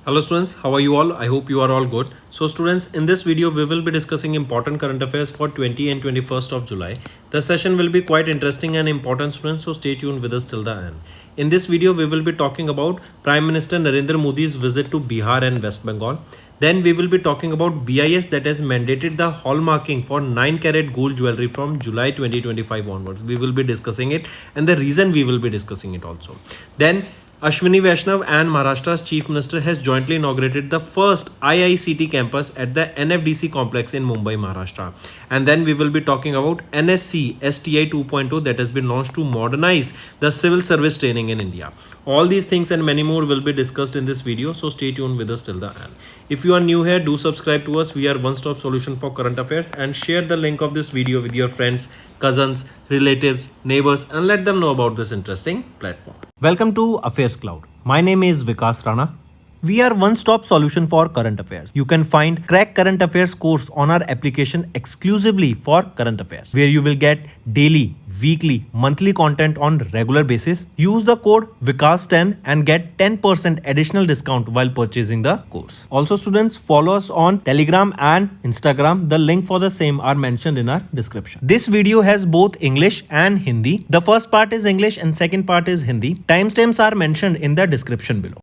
Hello students, how are you all? I hope you are all good. So students, in this video we will be discussing important current affairs for 20 and 21st of July. The session will be quite interesting and important students, so stay tuned with us till the end. In this video we will be talking about Prime Minister Narendra Modi's visit to Bihar and West Bengal. Then we will be talking about BIS that has mandated the hallmarking for 9 carat gold jewelry from July 2025 onwards. We will be discussing it and the reason we will be discussing it also. Then Ashwini Vaishnav and Maharashtra's Chief Minister has jointly inaugurated the first IICT campus at the NFDC complex in Mumbai, Maharashtra. And then we will be talking about NSC STI 2.0 that has been launched to modernize the civil service training in India. All these things and many more will be discussed in this video, so stay tuned with us till the end. If you are new here, do subscribe to us. We are one-stop solution for current affairs, and share the link of this video with your friends, cousins, relatives, neighbors, and let them know about this interesting platform. Welcome to Affairs Cloud. My name is Vikas Rana. We are one-stop solution for current affairs. You can find Crack Current Affairs course on our application exclusively for current affairs, where you will get daily, weekly, monthly content on regular basis. Use the code VIKAS10 and get 10% additional discount while purchasing the course. Also students, follow us on Telegram and Instagram. The link for the same are mentioned in our description. This video has both English and Hindi. The first part is English and second part is Hindi. Timestamps are mentioned in the description below.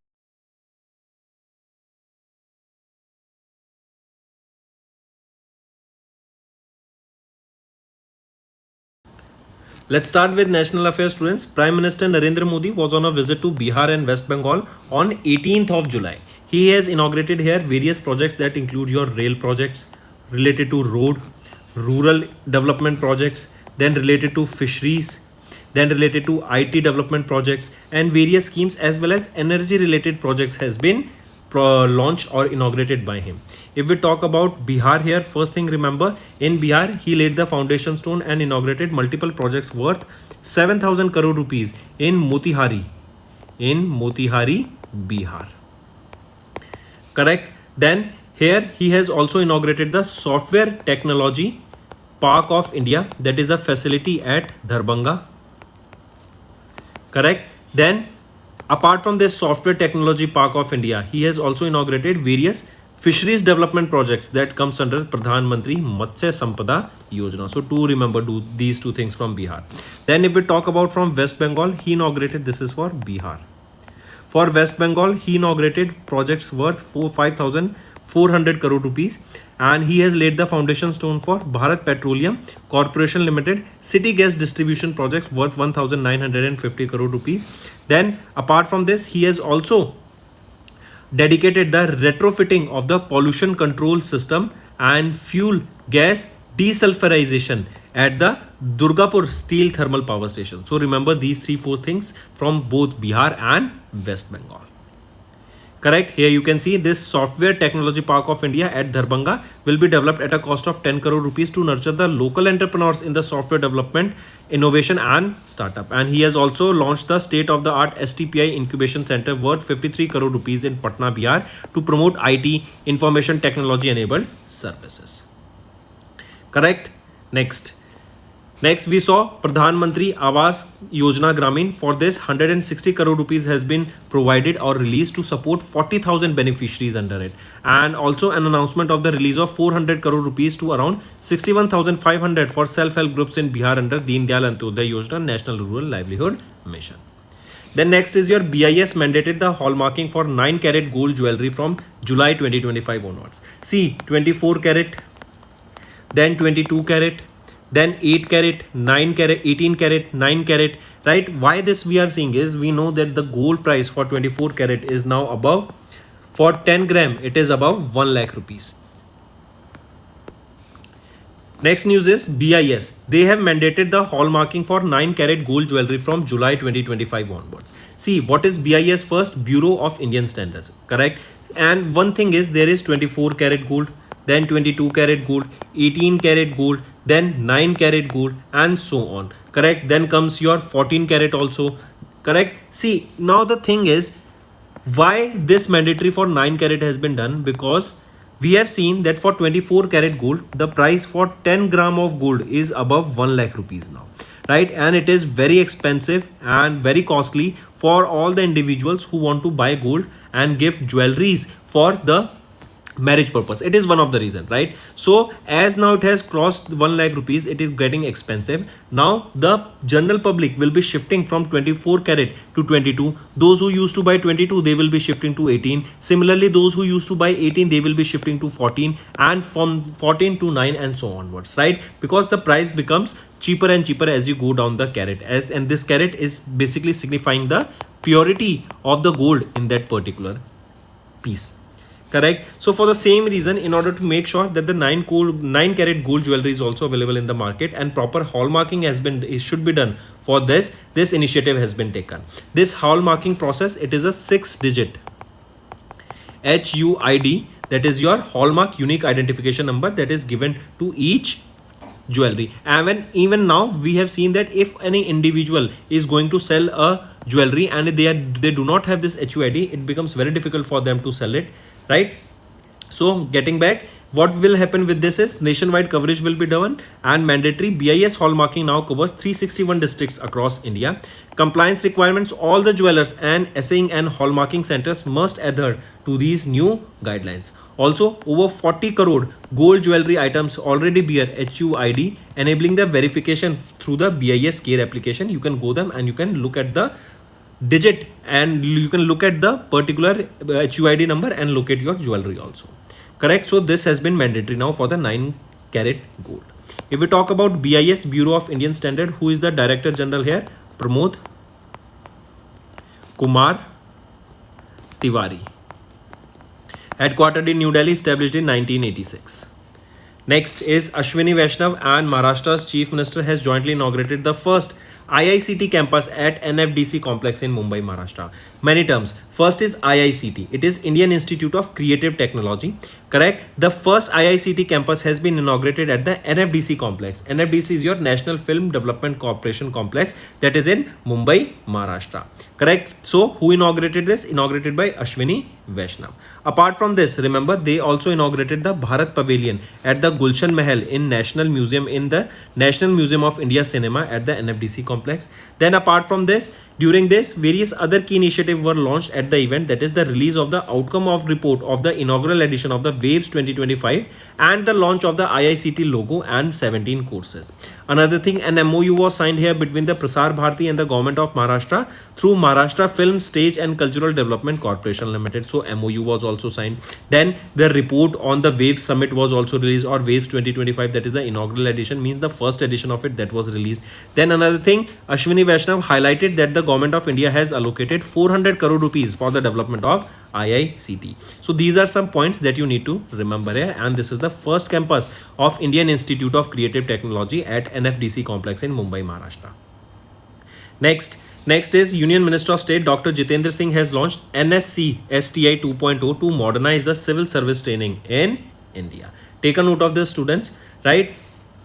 Let's start with national affairs students. Prime Minister Narendra Modi was on a visit to Bihar and West Bengal on 18th of July. He has inaugurated here various projects that include your rail projects related to road, rural development projects, then related to fisheries, then related to IT development projects, and various schemes as well as energy related projects has been launched or inaugurated by him. If we talk about Bihar here, first thing remember, in Bihar he laid the foundation stone and inaugurated multiple projects worth 7,000 crore rupees in Motihari, Bihar. Correct. Then here he has also inaugurated the Software Technology Park of India, that is a facility at Darbhanga. Correct. Then apart from this Software Technology Park of India, he has also inaugurated various fisheries development projects that comes under Pradhan Mantri Matsya Sampada Yojana. So do these two things from Bihar. Then if we talk about from West Bengal, he inaugurated, this is for Bihar. For West Bengal, he inaugurated projects worth 5,400 crore rupees, and he has laid the foundation stone for Bharat Petroleum Corporation Limited city gas distribution projects worth 1,950 crore rupees. Then apart from this, he has also dedicated the retrofitting of the pollution control system and fuel gas desulfurization at the Durgapur Steel Thermal Power Station. So remember these 3-4 things from both Bihar and West Bengal. Correct. Here you can see this Software Technology Park of India at Darbhanga will be developed at a cost of 10 crore rupees to nurture the local entrepreneurs in the software development, innovation and startup. And he has also launched the state-of-the-art STPI Incubation Center worth 53 crore rupees in Patna, Bihar to promote IT, information technology enabled services. Correct. Next we saw Pradhan Mantri Awas Yojana Gramin. For this 160 crore rupees has been provided or released to support 40,000 beneficiaries under it, and also an announcement of the release of 400 crore rupees to around 61,500 for self-help groups in Bihar under Deen Dayal Antyodaya Yojana National Rural Livelihood Mission. Then next is your BIS mandated the hallmarking for 9 carat gold jewelry from July 2025 onwards. See, 24 carat, then 22 carat, then 8 carat, 9 carat, 18 carat, 9 carat, right? Why this we are seeing is, we know that the gold price for 24 carat is now above, for 10 gram it is above 1 lakh rupees. Next news is BIS. They have mandated the hallmarking for 9 carat gold jewelry from July 2025 onwards. See, what is BIS first? Bureau of Indian Standards, correct? And one thing is, there is 24 carat gold, then 22 carat gold, 18 carat gold, then 9 carat gold and so on. Correct. Then comes your 14 carat also. Correct. See, now the thing is, why this mandatory for 9 carat has been done? Because we have seen that for 24 carat gold, the price for 10 gram of gold is above 1 lakh rupees now. right? And it is very expensive and very costly for all the individuals who want to buy gold and give jewelries for the marriage purpose. It is one of the reason, right? So as now it has crossed 1 lakh rupees, it is getting expensive. Now the general public will be shifting from 24 carat to 22. Those who used to buy 22, they will be shifting to 18. Similarly, those who used to buy 18, they will be shifting to 14, and from 14 to 9 and so onwards, right? Because the price becomes cheaper and cheaper as you go down the carat, as and this carat is basically signifying the purity of the gold in that particular piece. Correct. So for the same reason, in order to make sure that the 9 carat gold jewelry is also available in the market and proper hallmarking has been, it should be done for this initiative has been taken. This hallmarking process, it is a 6-digit HUID, that is your hallmark unique identification number, that is given to each jewelry. And when even now we have seen that if any individual is going to sell a jewelry and they do not have this HUID, it becomes very difficult for them to sell it, right? So getting back, what will happen with this is nationwide coverage will be done, and mandatory BIS hallmarking now covers 361 districts across India. Compliance requirements, all the jewelers and assaying and hallmarking centers must adhere to these new guidelines. Also, over 40 crore gold jewelry items already bear HUID, enabling the verification through the BIS care application. You can go them and you can look at the digit and you can look at the particular HUID number and locate your jewelry also. Correct. So this has been mandatory now for the 9 carat gold. If we talk about BIS, Bureau of Indian Standard, who is the Director General here? Pramod Kumar Tiwari. Headquartered in New Delhi, established in 1986. Next is Ashwini Vaishnav and Maharashtra's Chief Minister has jointly inaugurated the first IICT campus at NFDC complex in Mumbai, Maharashtra. Many terms. First is IICT. It is Indian Institute of Creative Technology. Correct. The first IICT campus has been inaugurated at the NFDC complex. NFDC is your National Film Development Corporation complex that is in Mumbai, Maharashtra. Correct. So who inaugurated this? Inaugurated by Ashwini Vaishnav. Apart from this, remember they also inaugurated the Bharat Pavilion at the Gulshan Mahal in National Museum, in the National Museum of India Cinema at the NFDC complex. Then apart from this, during this, various other key initiatives were launched at the event, that is the release of the outcome of report of the inaugural edition of the Waves 2025 and the launch of the IICT logo and 17 courses. Another thing, an MOU was signed here between the Prasar Bharati and the government of Maharashtra through Maharashtra Film, Stage and Cultural Development Corporation Limited. So MOU was also signed. Then the report on the Waves Summit was also released, or Waves 2025, that is the inaugural edition, means the first edition of it that was released. Then another thing, Ashwini Vaishnav highlighted that the government of India has allocated 400 crore rupees for the development of IICT. So these are some points that you need to remember here, and this is the first campus of Indian Institute of Creative Technology at NFDC complex in Mumbai, Maharashtra. Next is Union Minister of State Dr. Jitendra Singh has launched NSC STI 2.0 to modernize the civil service training in India. Take a note of this, students, right?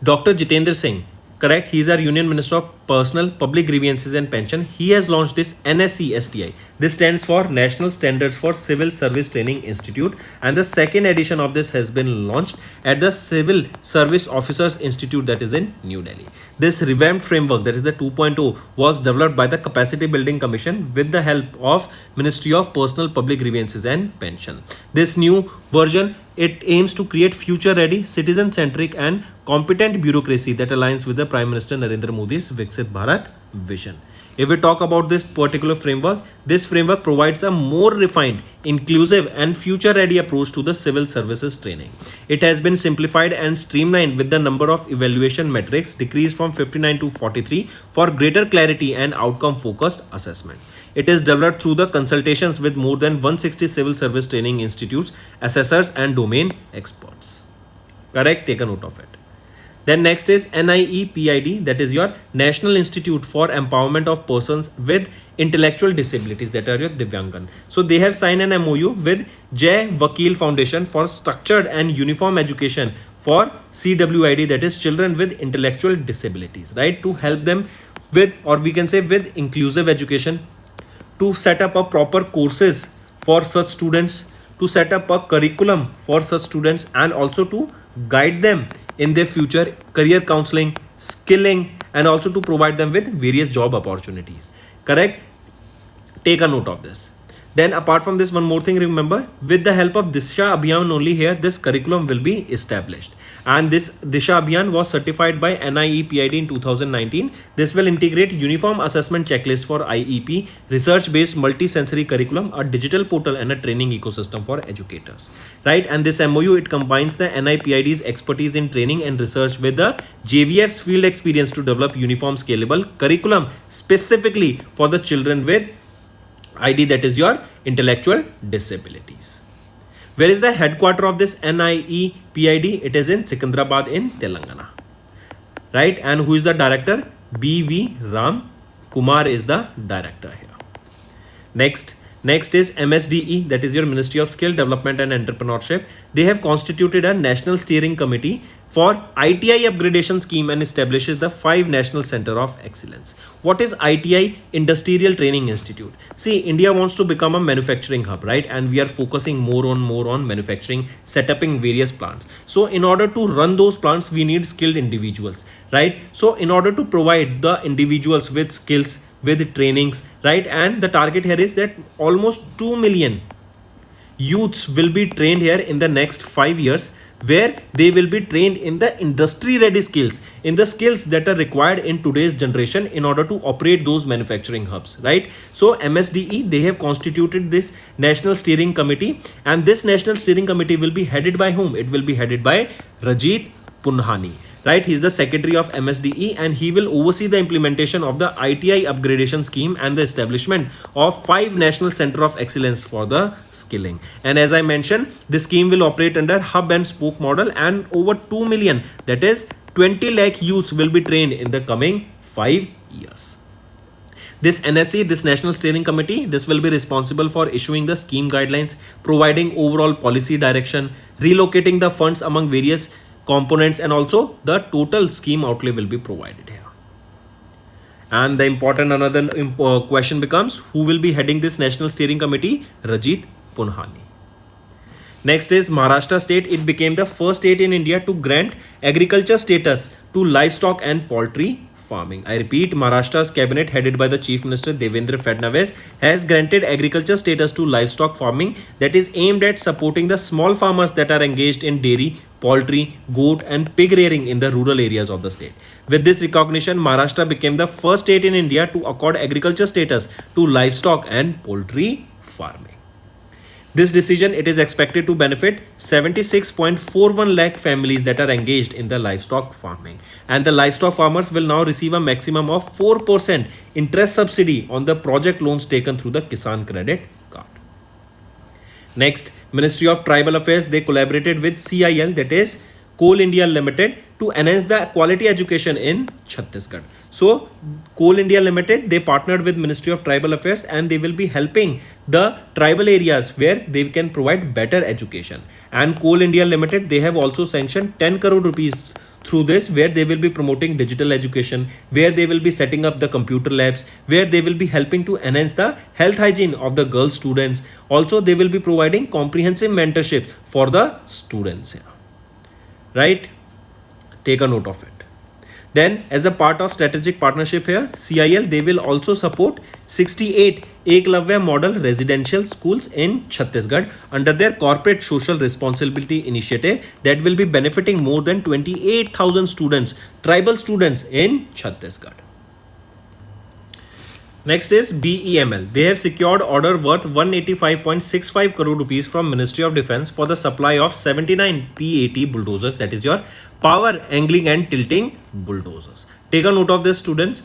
Dr. Jitendra Singh, correct, he is our Union Minister of Personal, Public Grievances and Pension. He has launched this NSC STI. This stands for National Standards for Civil Service Training Institute, and the second edition of this has been launched at the Civil Service Officers Institute, that is in New Delhi. This revamped framework, that is the 2.0, was developed by the Capacity Building Commission with the help of Ministry of Personal, Public Grievances and Pension. This new version, it aims to create future-ready, citizen-centric and competent bureaucracy that aligns with the Prime Minister Narendra Modi's Viksit Bharat vision. If we talk about this particular framework, this framework provides a more refined, inclusive and future-ready approach to the civil services training. It has been simplified and streamlined with the number of evaluation metrics decreased from 59 to 43 for greater clarity and outcome-focused assessments. It is developed through the consultations with more than 160 civil service training institutes, assessors and domain experts. Correct? Take a note of it. Then next is NIEPID, that is your National Institute for Empowerment of Persons with Intellectual Disabilities, that are your Divyangan. So they have signed an MOU with Jai Vakil Foundation for Structured and Uniform Education for CWID, that is Children with Intellectual Disabilities, right? To help them with, or we can say with, inclusive education, to set up a proper courses for such students, to set up a curriculum for such students, and also to guide them in their future career counseling, skilling and also to provide them with various job opportunities. Correct? Take a note of this. Then apart from this, one more thing, remember, with the help of Disha Abhiyan only here, this curriculum will be established. And this Disha Abhiyan was certified by NIEPID in 2019. This will integrate uniform assessment checklist for IEP, research-based multi-sensory curriculum, a digital portal and a training ecosystem for educators. Right? And this MOU, it combines the NIPID's expertise in training and research with the JVF's field experience to develop uniform scalable curriculum specifically for the children with ID, that is your intellectual disabilities. Where is the headquarter of this NIEPID? It is in Secunderabad in Telangana. Right? And who is the director? B.V. Ram Kumar is the director here. Next is MSDE, that is your Ministry of Skill Development and Entrepreneurship. They have constituted a national steering committee for ITI upgradation scheme and establishes the 5 National Center of Excellence. What is ITI? Industrial Training Institute. See, India wants to become a manufacturing hub, right? And we are focusing more on manufacturing, setting various plants. So in order to run those plants, we need skilled individuals, right? So in order to provide the individuals with skills, with trainings, right? And the target here is that almost 2 million youths will be trained here in the next 5 years, where they will be trained in the industry ready skills, in the skills that are required in today's generation in order to operate those manufacturing hubs, right? So MSDE, they have constituted this national steering committee, and this national steering committee will be headed by whom? It will be headed by Rajit Punhani. Right, he is the secretary of MSDE, and he will oversee the implementation of the ITI upgradation scheme and the establishment of 5 National Center of Excellence for the skilling. And as I mentioned, this scheme will operate under hub and spoke model, and over 2 million, that is 20 lakh youths, will be trained in the coming 5 years. This NSC, this National Steering Committee, this will be responsible for issuing the scheme guidelines, providing overall policy direction, relocating the funds among various components, and also the total scheme outlay will be provided here. And the important another question becomes, who will be heading this National Steering Committee? Rajit Punhani. Next is Maharashtra state. It became the first state in India to grant agriculture status to livestock and poultry farming. I repeat, Maharashtra's cabinet headed by the Chief Minister Devendra Fadnavis has granted agriculture status to livestock farming that is aimed at supporting the small farmers that are engaged in dairy, poultry, goat and pig rearing in the rural areas of the state. With this recognition, Maharashtra became the first state in India to accord agriculture status to livestock and poultry farming. This decision, it is expected to benefit 76.41 lakh families that are engaged in the livestock farming. And the livestock farmers will now receive a maximum of 4% interest subsidy on the project loans taken through the Kisan Credit Card. Next, Ministry of Tribal Affairs, they collaborated with CIL, that is Coal India Limited, to enhance the quality education in Chhattisgarh. So Coal India Limited, they partnered with Ministry of Tribal Affairs, and they will be helping the tribal areas where they can provide better education. And Coal India Limited, they have also sanctioned 10 crore rupees through this, where they will be promoting digital education, where they will be setting up the computer labs, where they will be helping to enhance the health hygiene of the girl students. Also, they will be providing comprehensive mentorship for the students here. Right? Take a note of it. Then, as a part of strategic partnership here, CIL, they will also support 68 Eklavya model residential schools in Chhattisgarh under their corporate social responsibility initiative that will be benefiting more than 28,000 students, tribal students in Chhattisgarh. Next is BEML. They have secured order worth 185.65 crore rupees from Ministry of Defence for the supply of 79 PAT bulldozers, that is your power angling and tilting bulldozers. Take a note of this, students.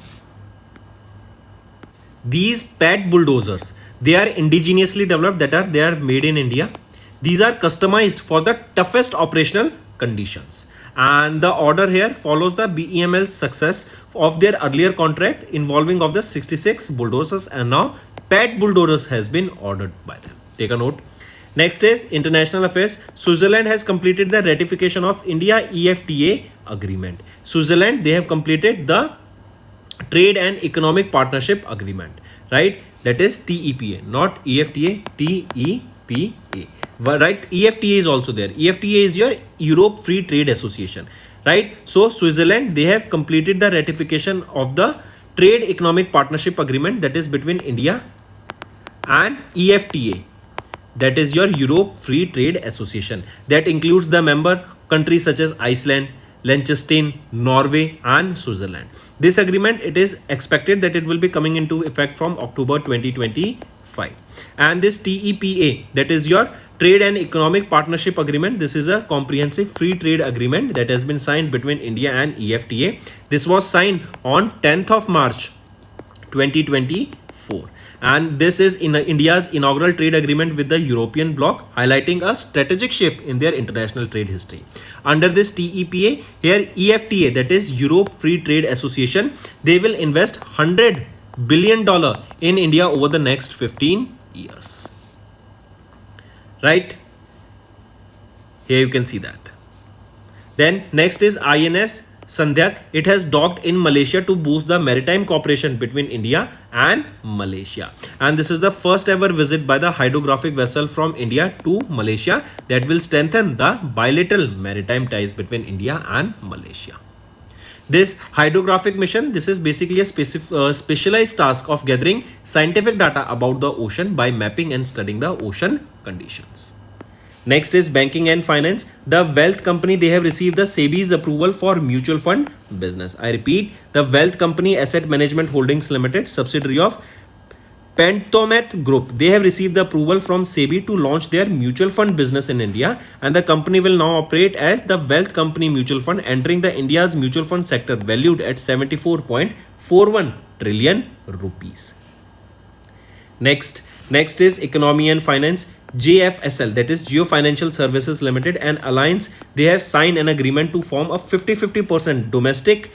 These PAT bulldozers, they are indigenously developed, they are made in India. These are customized for the toughest operational conditions. And the order here follows the BEML's success of their earlier contract involving of the 66 bulldozers, and now PAT bulldozers has been ordered by them. Take a note. Next is international affairs. Switzerland has completed the ratification of India EFTA agreement. Switzerland, they have completed the Trade and Economic Partnership Agreement, right? That is TEPA, not EFTA, TEPA. Right? EFTA is also there. EFTA is your Europe Free Trade Association, right? So Switzerland, they have completed the ratification of the trade economic partnership agreement, that is between India and EFTA, that is your Europe Free Trade Association, that includes the member countries such as Iceland, Liechtenstein, Norway and Switzerland. This agreement, it is expected that it will be coming into effect from October 2025. And this TEPA, that is your Trade and Economic Partnership Agreement, this is a comprehensive free trade agreement that has been signed between India and EFTA. This was signed on 10th of March 2024, and this is in India's inaugural trade agreement with the European bloc, highlighting a strategic shift in their international trade history. Under this TEPA, here EFTA, that is Europe Free Trade Association, they will invest $100 billion in India over the next 15 years. Right? Here you can see that. Then next is INS Sandhyak. It has docked in Malaysia to boost the maritime cooperation between India and Malaysia. And this is the first ever visit by the hydrographic vessel from India to Malaysia that will strengthen the bilateral maritime ties between India and Malaysia. This hydrographic mission, this is basically a specialized task of gathering scientific data about the ocean by mapping and studying the ocean conditions. Next is banking and finance. The Wealth Company, they have received the SEBI's approval for mutual fund business. I repeat, the Wealth Company Asset Management Holdings Limited, subsidiary of Pentomet Group, they have received the approval from SEBI to launch their mutual fund business in India, and the company will now operate as the Wealth Company Mutual Fund, entering the India's mutual fund sector valued at 74.41 trillion rupees. Next is economy and finance. JFSL, that is Geo Financial Services Limited and Alliance, they have signed an agreement to form a 50-50% domestic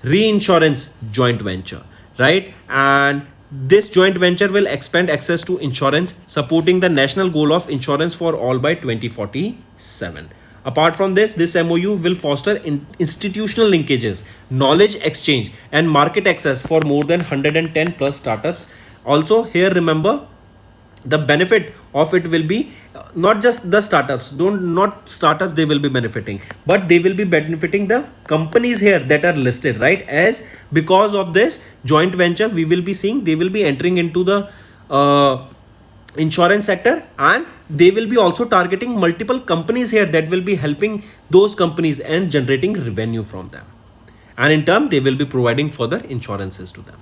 reinsurance joint venture, right? And this joint venture will expand access to insurance, supporting the national goal of insurance for all by 2047. Apart from this MOU will foster institutional linkages, knowledge exchange and market access for more than 110 plus startups. Also here remember, the benefit of it will be not just the startups, not startups they will be benefiting, but they will be benefiting the companies here that are listed, right? As because of this joint venture, we will be seeing they will be entering into the insurance sector, and they will be also targeting multiple companies here that will be helping those companies and generating revenue from them, and in turn they will be providing further insurances to them.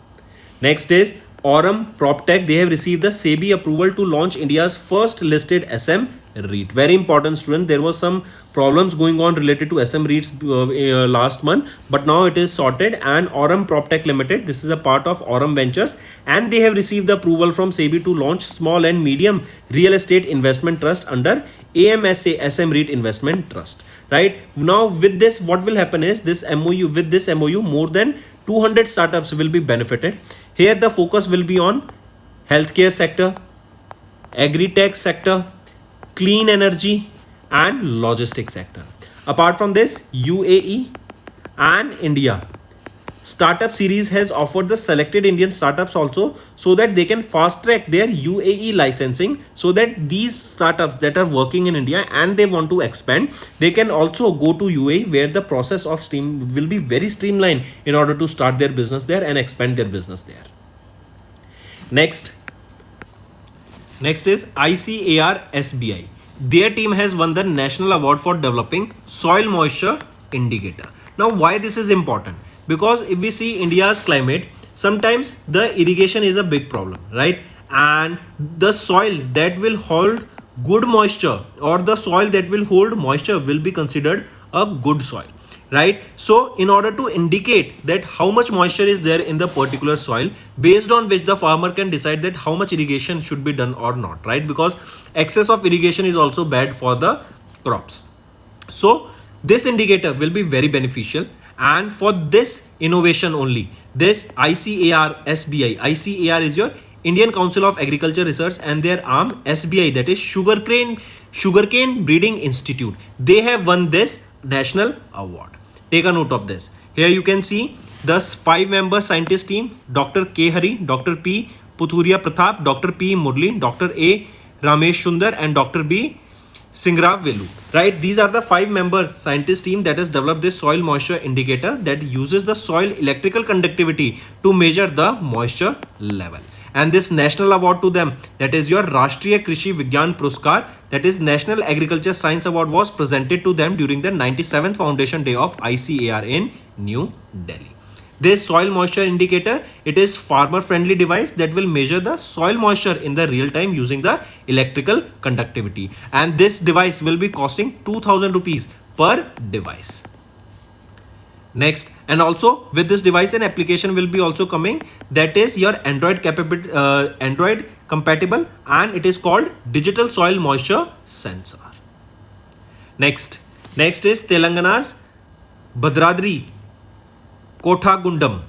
Next is Aurum PropTech. They have received the SEBI approval to launch India's first listed SM REIT. Very important, student. There was some problems going on related to SM REITs last month, but now it is sorted. And Aurum PropTech Limited, this is a part of Aurum Ventures, and they have received the approval from SEBI to launch small and medium real estate investment trust under AMSA SM REIT Investment Trust. Right now, with this, what will happen is this MOU, more than 200 startups will be benefited. Here the focus will be on healthcare sector, agri-tech sector, clean energy and logistics sector. Apart from this, UAE and India Startup Series has offered the selected Indian startups also, so that they can fast track their UAE licensing, so that these startups that are working in India and they want to expand, they can also go to UAE, where the process of will be very streamlined in order to start their business there and expand their business there. Next is ICAR SBI. Their team has won the National Award for developing soil moisture indicator. Now, why this is important? Because if we see India's climate, sometimes the irrigation is a big problem, right? And the soil that will hold good moisture, or the soil that will hold moisture, will be considered a good soil, right? So in order to indicate that how much moisture is there in the particular soil, based on which the farmer can decide that how much irrigation should be done or not, right? Because excess of irrigation is also bad for the crops. So this indicator will be very beneficial. And for this innovation only, this ICAR SBI, ICAR is your Indian Council of Agriculture Research, and their arm SBI, that is Sugarcane Breeding Institute, they have won this national award. Take a note of this. Here you can see the 5-member scientist team: Dr. K. Hari, Dr. P. Puthuria Pratap, Dr. P. Murli, Dr. A. Ramesh Sundar and Dr. B. Singrav Velu, right? These are the 5-member scientist team that has developed this soil moisture indicator that uses the soil electrical conductivity to measure the moisture level. And this national award to them, that is your Rashtriya Krishi Vigyan Puruskar, that is National Agriculture Science Award, was presented to them during the 97th Foundation Day of ICAR in New Delhi. This soil moisture indicator, it is farmer friendly device that will measure the soil moisture in the real time using the electrical conductivity, and this device will be costing 2000 rupees per device. Next, and also with this device an application will be also coming, that is your Android compatible, and it is called digital soil moisture sensor. Next is Telangana's Bhadradri Kothagundam.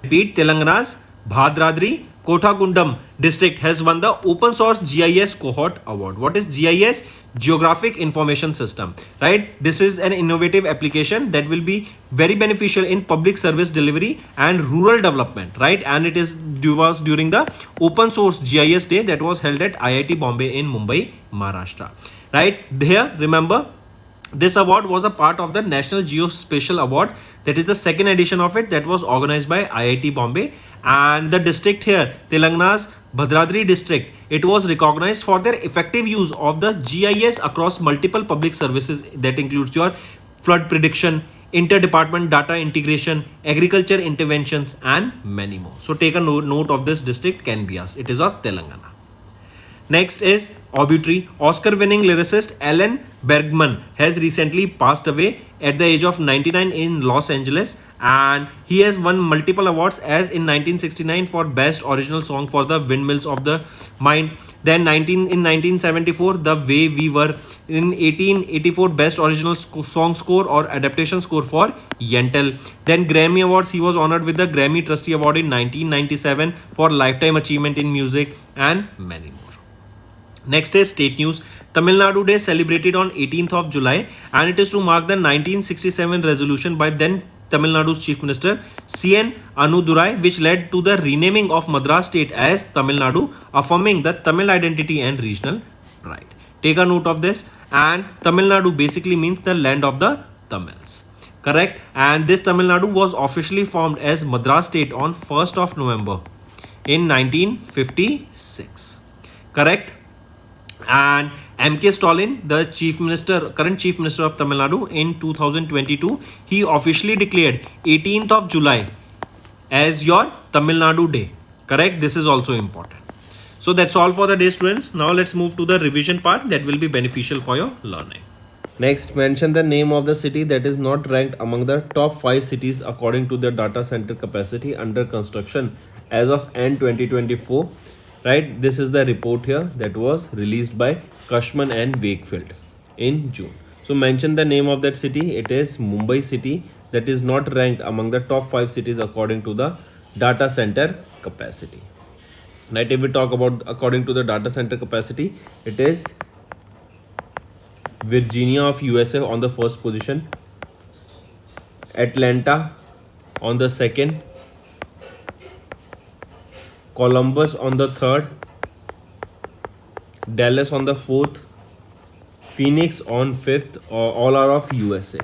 Repeat, Telangana's Bhadradri Kothagundam district has won the Open Source GIS Cohort Award. What is GIS? Geographic Information System, right? This is an innovative application that will be very beneficial in public service delivery and rural development, right? And it was during the Open Source GIS Day that was held at IIT Bombay in Mumbai, Maharashtra, right? Here, remember, this award was a part of the National Geospatial Award, that is the second edition of it, that was organized by IIT Bombay. And the district here, Telangana's Bhadradri district, it was recognized for their effective use of the GIS across multiple public services that includes your flood prediction, inter-department data integration, agriculture interventions, and many more. So take a note of this district can be asked. It is of Telangana. Next is obituary. Oscar-winning lyricist Alan Bergman has recently passed away at the age of 99 in Los Angeles, and he has won multiple awards, as in 1969 for Best Original Song for The Windmills of the Mind, then in 1974 The Way We Were, in 1884 Best Original Song Score or Adaptation Score for Yentl. Then Grammy Awards, he was honored with the Grammy Trustee Award in 1997 for Lifetime Achievement in Music, and many more. Next is state news. Tamil Nadu Day celebrated on 18th of July, and it is to mark the 1967 resolution by then Tamil Nadu's Chief Minister C.N. Anudurai, which led to the renaming of Madras state as Tamil Nadu, affirming the Tamil identity and regional pride. Take a note of this. And Tamil Nadu basically means the land of the Tamils. Correct? And this Tamil Nadu was officially formed as Madras state on 1st of November in 1956. Correct? And M.K. Stalin, the current Chief Minister of Tamil Nadu, in 2022, he officially declared 18th of July as your Tamil Nadu Day. Correct? This is also important. So that's all for the day, students. Now let's move to the revision part that will be beneficial for your learning. Next, mention the name of the city that is not ranked among the top 5 cities according to the data center capacity under construction as of end 2024. Right, this is the report here that was released by Cushman and Wakefield in June. So mention the name of that city. It is Mumbai city, that is not ranked among the top 5 cities according to the data center capacity. Right, if we talk about according to the data center capacity, it is Virginia of USA on the first position, Atlanta on the second, Columbus on the third, Dallas on the fourth, Phoenix on fifth, all are of USA.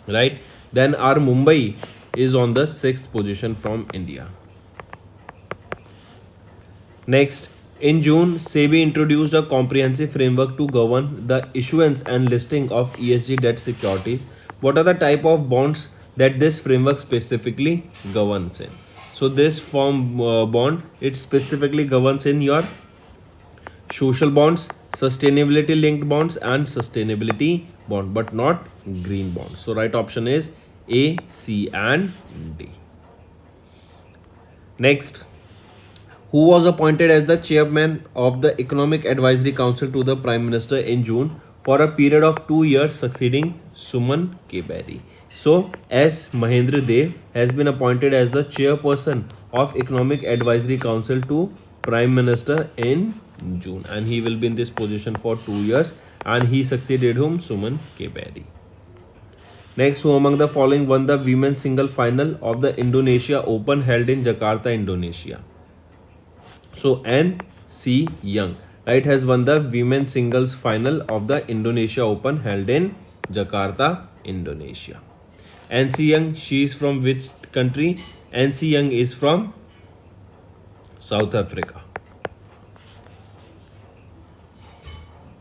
Right? Then our Mumbai is on the sixth position from India. Next, in June, SEBI introduced a comprehensive framework to govern the issuance and listing of ESG debt securities. What are the type of bonds that this framework specifically governs in? So this bond, it specifically governs in your social bonds, sustainability linked bonds, and sustainability bond, but not green bonds. So right option is A, C, and D. Next, who was appointed as the chairman of the Economic Advisory Council to the Prime Minister in June for a period of 2 years, succeeding Suman K. Berry. So, S. Mahendra Dev has been appointed as the chairperson of Economic Advisory Council to Prime Minister in June, and he will be in this position for 2 years, and he succeeded whom? Suman K. Berry. Next, who among the following won the women's single final of the Indonesia Open held in Jakarta, Indonesia? So, N. C. Young. right, has won the women's singles final of the Indonesia Open held in Jakarta, Indonesia. NC Young, she is from which country? NC Young is from South Africa.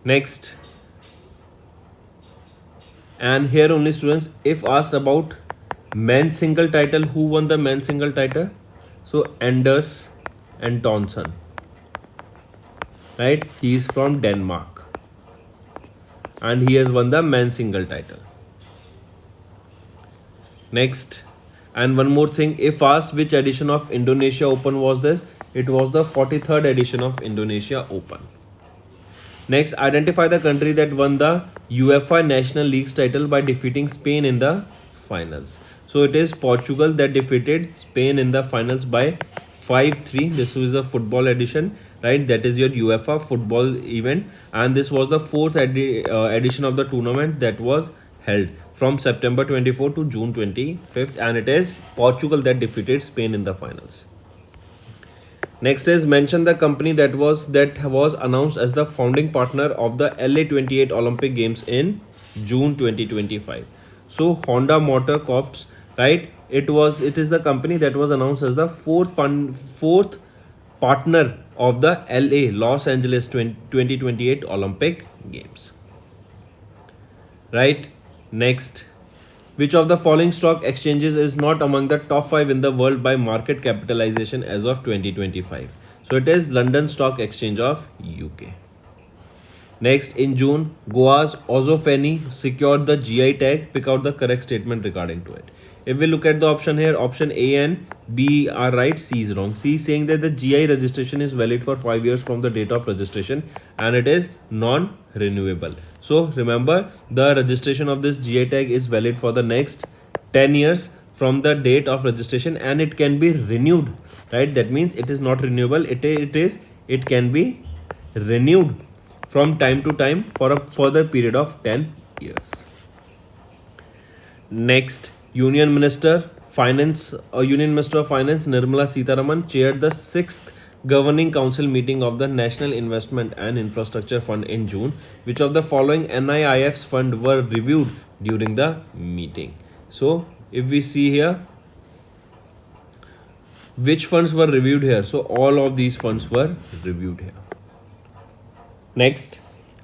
Next, and here only students, if asked about men's single title, who won the men's single title? So Anders Antonsen, right? He is from Denmark and he has won the men's single title. Next, and one more thing, if asked which edition of Indonesia Open was this, it was the 43rd edition of Indonesia Open. Next, identify the country that won the UEFA National League's title by defeating Spain in the finals. So it is Portugal that defeated Spain in the finals by 5-3. This is a football edition, right? That is your UEFA football event, and this was the fourth edition of the tournament that was held from September 24 to June 25th, and it is Portugal that defeated Spain in the finals. Next is mention the company that was announced as the founding partner of the LA 28 Olympic Games in June 2025. So Honda Motor Corps, right? It is the company that was announced as the fourth partner of the LA Los Angeles 2028 Olympic Games. Right? Next, which of the following stock exchanges is not among the top 5 in the world by market capitalization as of 2025? So it is London Stock Exchange of UK. Next, in June, Goa's Ozofeni secured the GI tag. Pick out the correct statement regarding to it. If we look at the option here, option A and B are right, C is wrong. C is saying that the GI registration is valid for 5 years from the date of registration and it is non-renewable. So remember, the registration of this GI tag is valid for the next 10 years from the date of registration and it can be renewed, right? That means it is not renewable. It can be renewed from time to time for a further period of 10 years. Next, Union Minister of Finance Nirmala Sitharaman chaired the 6th Governing Council meeting of the National Investment and Infrastructure Fund in June. Which of the following NIIF's fund were reviewed during the meeting? So, if we see here, which funds were reviewed here? So, all of these funds were reviewed here. Next,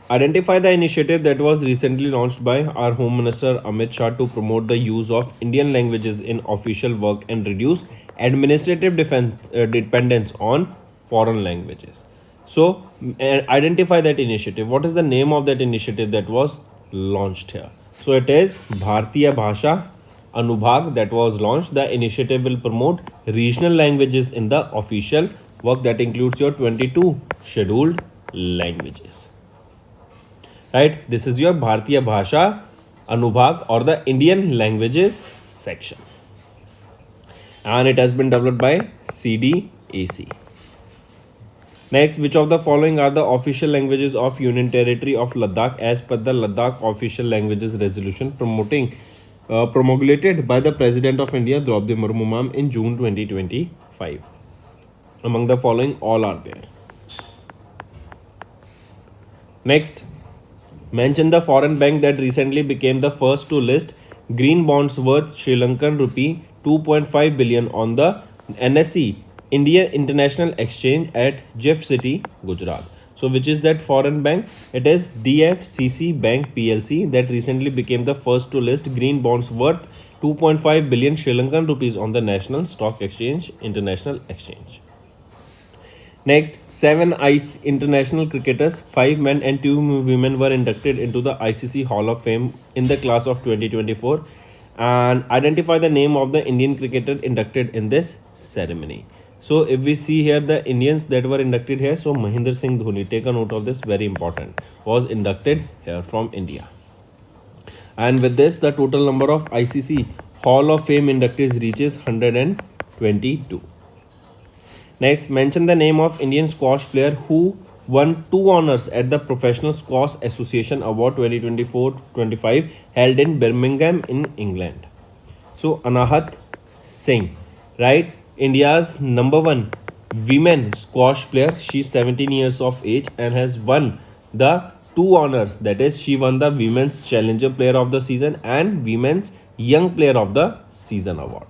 identify the initiative that was recently launched by our Home Minister Amit Shah to promote the use of Indian languages in official work and reduce administrative dependence on foreign languages. So, identify that initiative. What is the name of that initiative that was launched here? So, it is Bharatiya Bhasha Anubhag that was launched. The initiative will promote regional languages in the official work that includes your 22 scheduled languages. Right, this is your Bharatiya Bhasha Anubhag or the Indian languages section, and it has been developed by CDAC. Next, which of the following are the official languages of Union Territory of Ladakh as per the Ladakh Official Languages Resolution promulgated by the President of India Draupadi Murmu ma'am in June 2025? Among the following, all are there. Next, mention the foreign bank that recently became the first to list green bonds worth Sri Lankan rupee 2.5 billion on the NSE India International Exchange at GIFT City, Gujarat. So which is that foreign bank? It is DFCC Bank PLC that recently became the first to list green bonds worth 2.5 billion Sri Lankan rupees on the National Stock Exchange International Exchange. Next, 7 ICE international cricketers, 5 men and 2 women were inducted into the ICC Hall of Fame in the class of 2024, and identify the name of the Indian cricketer inducted in this ceremony. So if we see here the Indians that were inducted here, so Mahendra Singh Dhoni, take a note of this, very important, was inducted here from India. And with this, the total number of ICC Hall of Fame inductees reaches 122. Next, mention the name of Indian squash player who won 2 honors at the Professional Squash Association Award 2024-25 held in Birmingham in England. So Anahat Singh, right? India's number 1 women squash player. She's 17 years of age and has won the two honors. That is, she won the Women's Challenger Player of the Season and Women's Young Player of the Season award.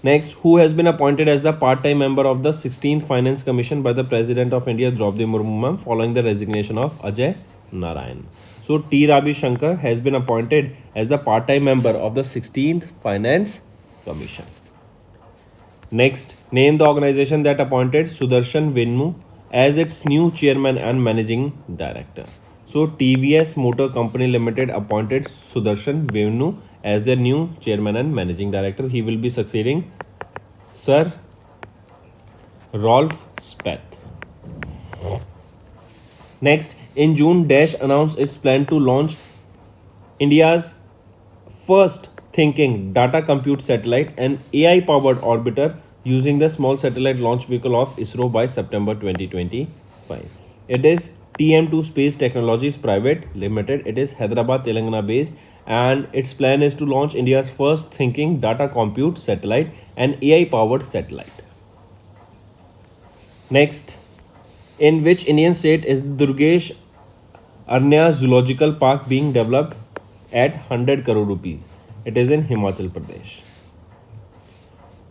Next, who has been appointed as the part-time member of the 16th Finance Commission by the President of India, Draupadi Murmu, following the resignation of Ajay Narayan. So, T. Ravi Shankar has been appointed as the part-time member of the 16th Finance Commission. Next, name the organization that appointed Sudarshan Venu as its new chairman and managing director. So, TVS Motor Company Limited appointed Sudarshan Venu as their new chairman and managing director. He will be succeeding Sir Rolf Speth. Next, in June, Dash announced its plan to launch India's first thinking data compute satellite and AI powered orbiter using the small satellite launch vehicle of ISRO by September 2025. It is TM2 Space Technologies Private Limited. It is Hyderabad, Telangana based, and its plan is to launch India's first thinking data compute satellite and AI powered satellite. Next, in which Indian state is Durgesh Arnya Zoological Park being developed at 100 crore rupees? It is in Himachal Pradesh.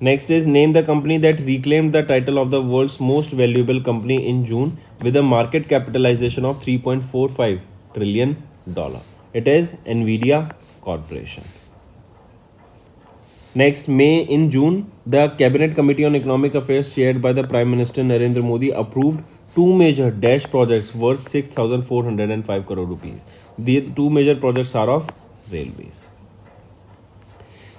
Next is name the company that reclaimed the title of the world's most valuable company in June with a market capitalization of $3.45 trillion. It is Nvidia Corporation. Next, in June, the Cabinet Committee on Economic Affairs chaired by the Prime Minister Narendra Modi approved two major Dash projects worth 6,405 crore rupees. The two major projects are of railways.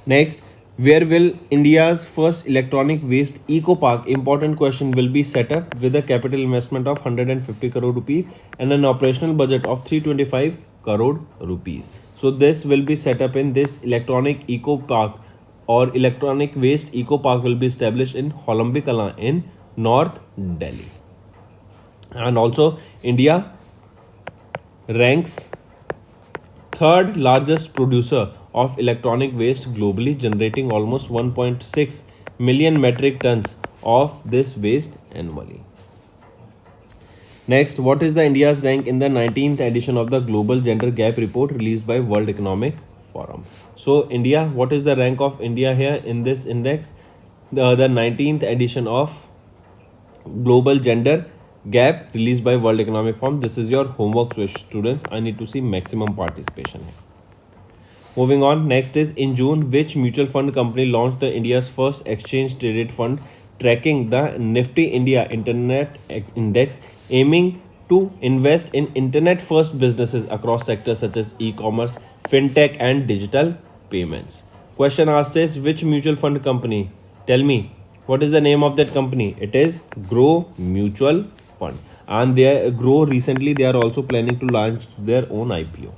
Next, where will India's first electronic waste eco park, important question, will be set up with a capital investment of 150 crore rupees and an operational budget of 325 crore rupees. So this will be set up in this electronic eco park or electronic waste eco park will be established in Holombi Kala in North Delhi. And also India ranks third largest producer of electronic waste globally, generating almost 1.6 million metric tons of this waste annually. Next, what is the India's rank in the 19th edition of the Global Gender Gap Report released by World Economic Forum? So, India, what is the rank of India here in this index? The 19th edition of Global Gender Gap released by World Economic Forum. This is your homework, students. I need to see maximum participation here. Moving on, next is in June, which mutual fund company launched the India's first exchange traded fund tracking the Nifty India Internet Index, aiming to invest in internet first businesses across sectors such as e-commerce, fintech and digital payments. Question asked is which mutual fund company? Tell me, what is the name of that company? It is Grow Mutual Fund, and they Grow recently they are also planning to launch their own IPO.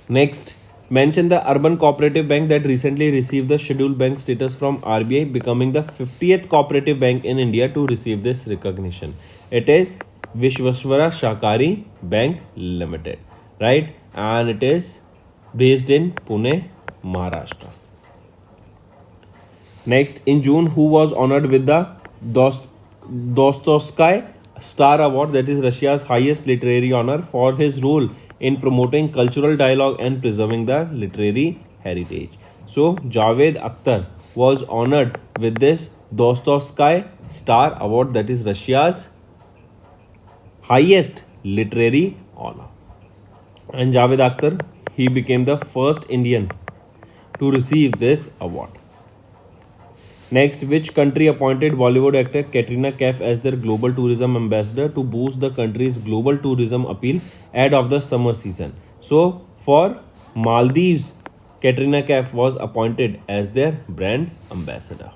Next, mention the Urban Cooperative Bank that recently received the scheduled bank status from RBI, becoming the 50th cooperative bank in India to receive this recognition. It is Vishwaswara Shakari Bank Limited, right? And it is based in Pune, Maharashtra. Next, in June, who was honored with the Dostoevsky Star Award, that is Russia's highest literary honor, for his role in promoting cultural dialogue and preserving the literary heritage. So, Javed Akhtar was honored with this Dostoevsky Star Award, that is Russia's highest literary honor. And Javed Akhtar, he became the first Indian to receive this award. Next, which country appointed Bollywood actor Katrina Kaif as their global tourism ambassador to boost the country's global tourism appeal ahead of the summer season? So, for Maldives, Katrina Kaif was appointed as their brand ambassador.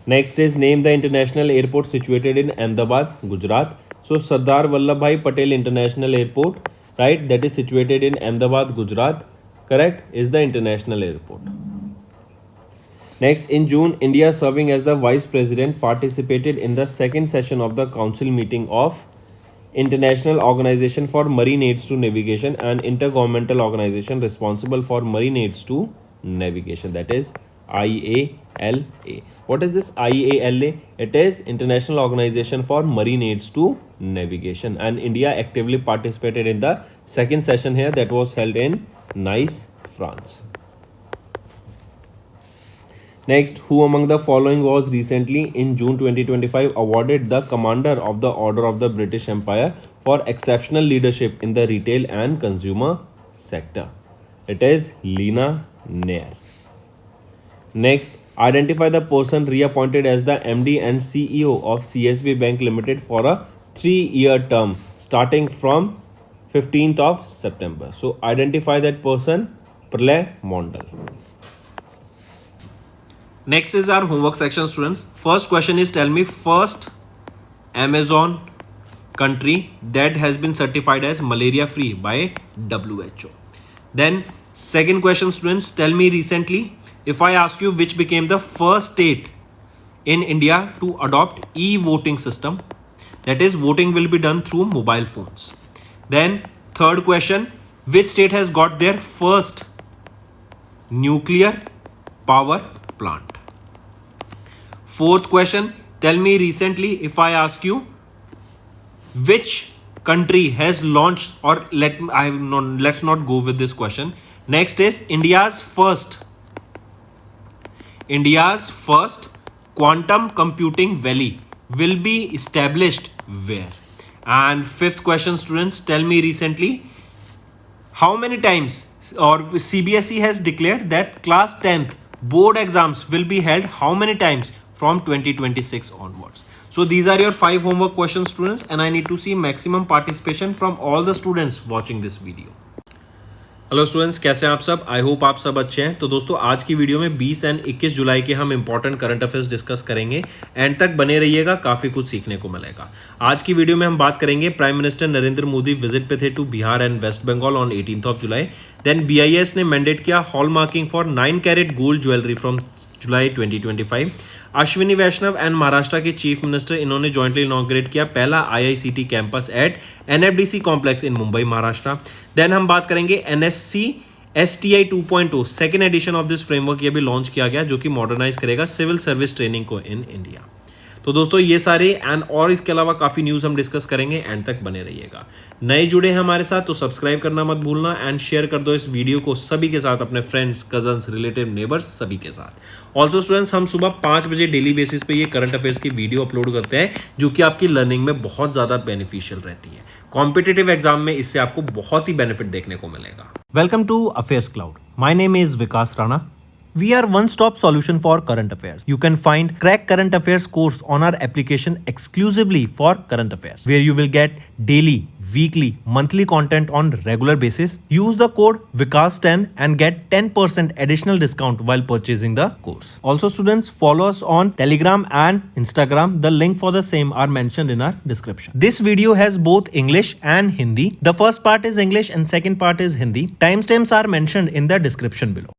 Next is name the international airport situated in Ahmedabad, Gujarat. So, Sardar Vallabhbhai Patel International Airport, right, that is situated in Ahmedabad, Gujarat, correct, is the international airport. Next, in June, India, serving as the Vice President, participated in the second session of the Council meeting of International Organization for Marine Aids to Navigation, an intergovernmental organization responsible for marine aids to navigation, that is IALA. What is this IALA? It is International Organization for Marine Aids to Navigation, and India actively participated in the second session here that was held in Nice, France. Next, who among the following was recently in June 2025 awarded the Commander of the Order of the British Empire for exceptional leadership in the retail and consumer sector? It is Lina Nair. Next, identify the person reappointed as the MD and CEO of CSB Bank Limited for a 3-year term starting from 15th of September. So, identify that person, Pralay Mondal. Next is our homework section, students. First question is, tell me first Amazon country that has been certified as malaria free by WHO. Then second question, students, tell me recently, if I ask you which became the first state in India to adopt e-voting system, that is voting will be done through mobile phones. Then third question, which state has got their first nuclear power plant? Fourth question, tell me recently, if I ask you which country has launched, or let's not go with this question. Next is India's first quantum computing valley will be established where? And fifth question, students, tell me recently, how many times, or CBSE has declared that class 10th board exams will be held how many times from 2026 onwards? So these are your 5 homework questions, students, and I need to see maximum participation from all the students watching this video. Hello students, कैसे हैं आप सब? I hope आप सब अच्छे हैं। तो दोस्तों, आज की वीडियो में 20 एंड 21 जुलाई के हम इंपॉर्टेंट करंट अफेयर्स डिस्कस करेंगे। एंड तक बने रहिएगा, काफ़ी कुछ सीखने को मिलेगा। आज की वीडियो में हम बात करेंगे, prime minister Narendra Modi visit पे थे to Bihar and west Bengal on 18th of July. Then BIS ने मैंडेट किया hall marking for 9 carat gold jewellery from July 2025। Ashwini Vaishnaw and Maharashtra के चीफ मिनिस्टर, इन्होंने जॉइंटली इनॉग्रेट किया पहला IICT campus at NFDC complex in Mumbai, Maharashtra. Then हम बात करेंगे NSC STI 2.0 second edition of this framework, ये भी लॉन्च किया गया, जो कि मॉडर्नाइज करेगा सिविल सर्विस ट्रेनिंग को इन इंडिया। तो दोस्तों, ये सारे एंड और इसके अलावा काफ़ी न्यूज़ हम डिस्कस करेंगे। एंड तक बने रहिएगा। नए जुड़े हैं हमारे साथ तो सब्सक्राइब करना मत भूलना एंड शेयर कर दो इस वीडियो को सभी के साथ, अपने फ्रेंड्स, कजन्स, रिलेटिव, नेबर्स सभी के साथ। ऑल्सो स्टूडेंट्स, हम सुबह 5 बजे डेली बेसिस पे ये करंट अफेयर्स की वीडियो अपलोड करते हैं, जो कि आपकी लर्निंग में बहुत ज़्यादा बेनिफिशियल रहती है। कॉम्पिटिटिव एग्जाम में इससे आपको बहुत ही बेनिफिट देखने को मिलेगा। Welcome to affairs cloud. My name is Vikas Rana. We are one-stop solution for current affairs. You can find Crack Current Affairs course on our application exclusively for current affairs, where you will get daily, weekly, monthly content on regular basis. Use the code VIKAS10 and get 10% additional discount while purchasing the course. Also, students, follow us on Telegram and Instagram. The link for the same are mentioned in our description. This video has both English and Hindi. The first part is English and second part is Hindi. Timestamps are mentioned in the description below.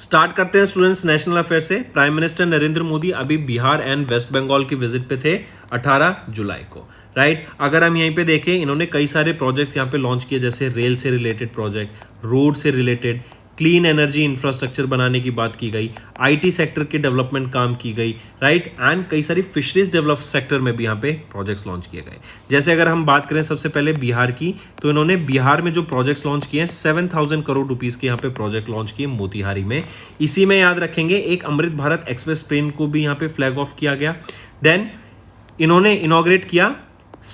Start करते हैं students national affair से। Prime minister Narendra Modi अभी Bihar and west Bengal की visit पे थे 18 जुलाई को, right. अगर हम यहीं पे देखें, इन्होंने कई सारे प्रोजेक्ट्स यहाँ पे लॉन्च किए, जैसे रेल से रिलेटेड प्रोजेक्ट, रोड से रिलेटेड, क्लीन एनर्जी इंफ्रास्ट्रक्चर बनाने की बात की गई, IT सेक्टर के डेवलपमेंट काम की गई, राइट। एंड कई सारी फिशरीज डेवलप सेक्टर में भी यहाँ पे प्रोजेक्ट्स लॉन्च किए गए। जैसे अगर हम बात करें सबसे पहले बिहार की, तो इन्होंने बिहार में जो प्रोजेक्ट्स लॉन्च किए हैं 7,000 करोड़ रुपीज़ के यहाँ पे प्रोजेक्ट लॉन्च किए मोतिहारी में। इसी में याद रखेंगे एक अमृत भारत एक्सप्रेस ट्रेन को भी यहाँ पे फ्लैग ऑफ किया गया। देन इन्होंने इनॉग्रेट किया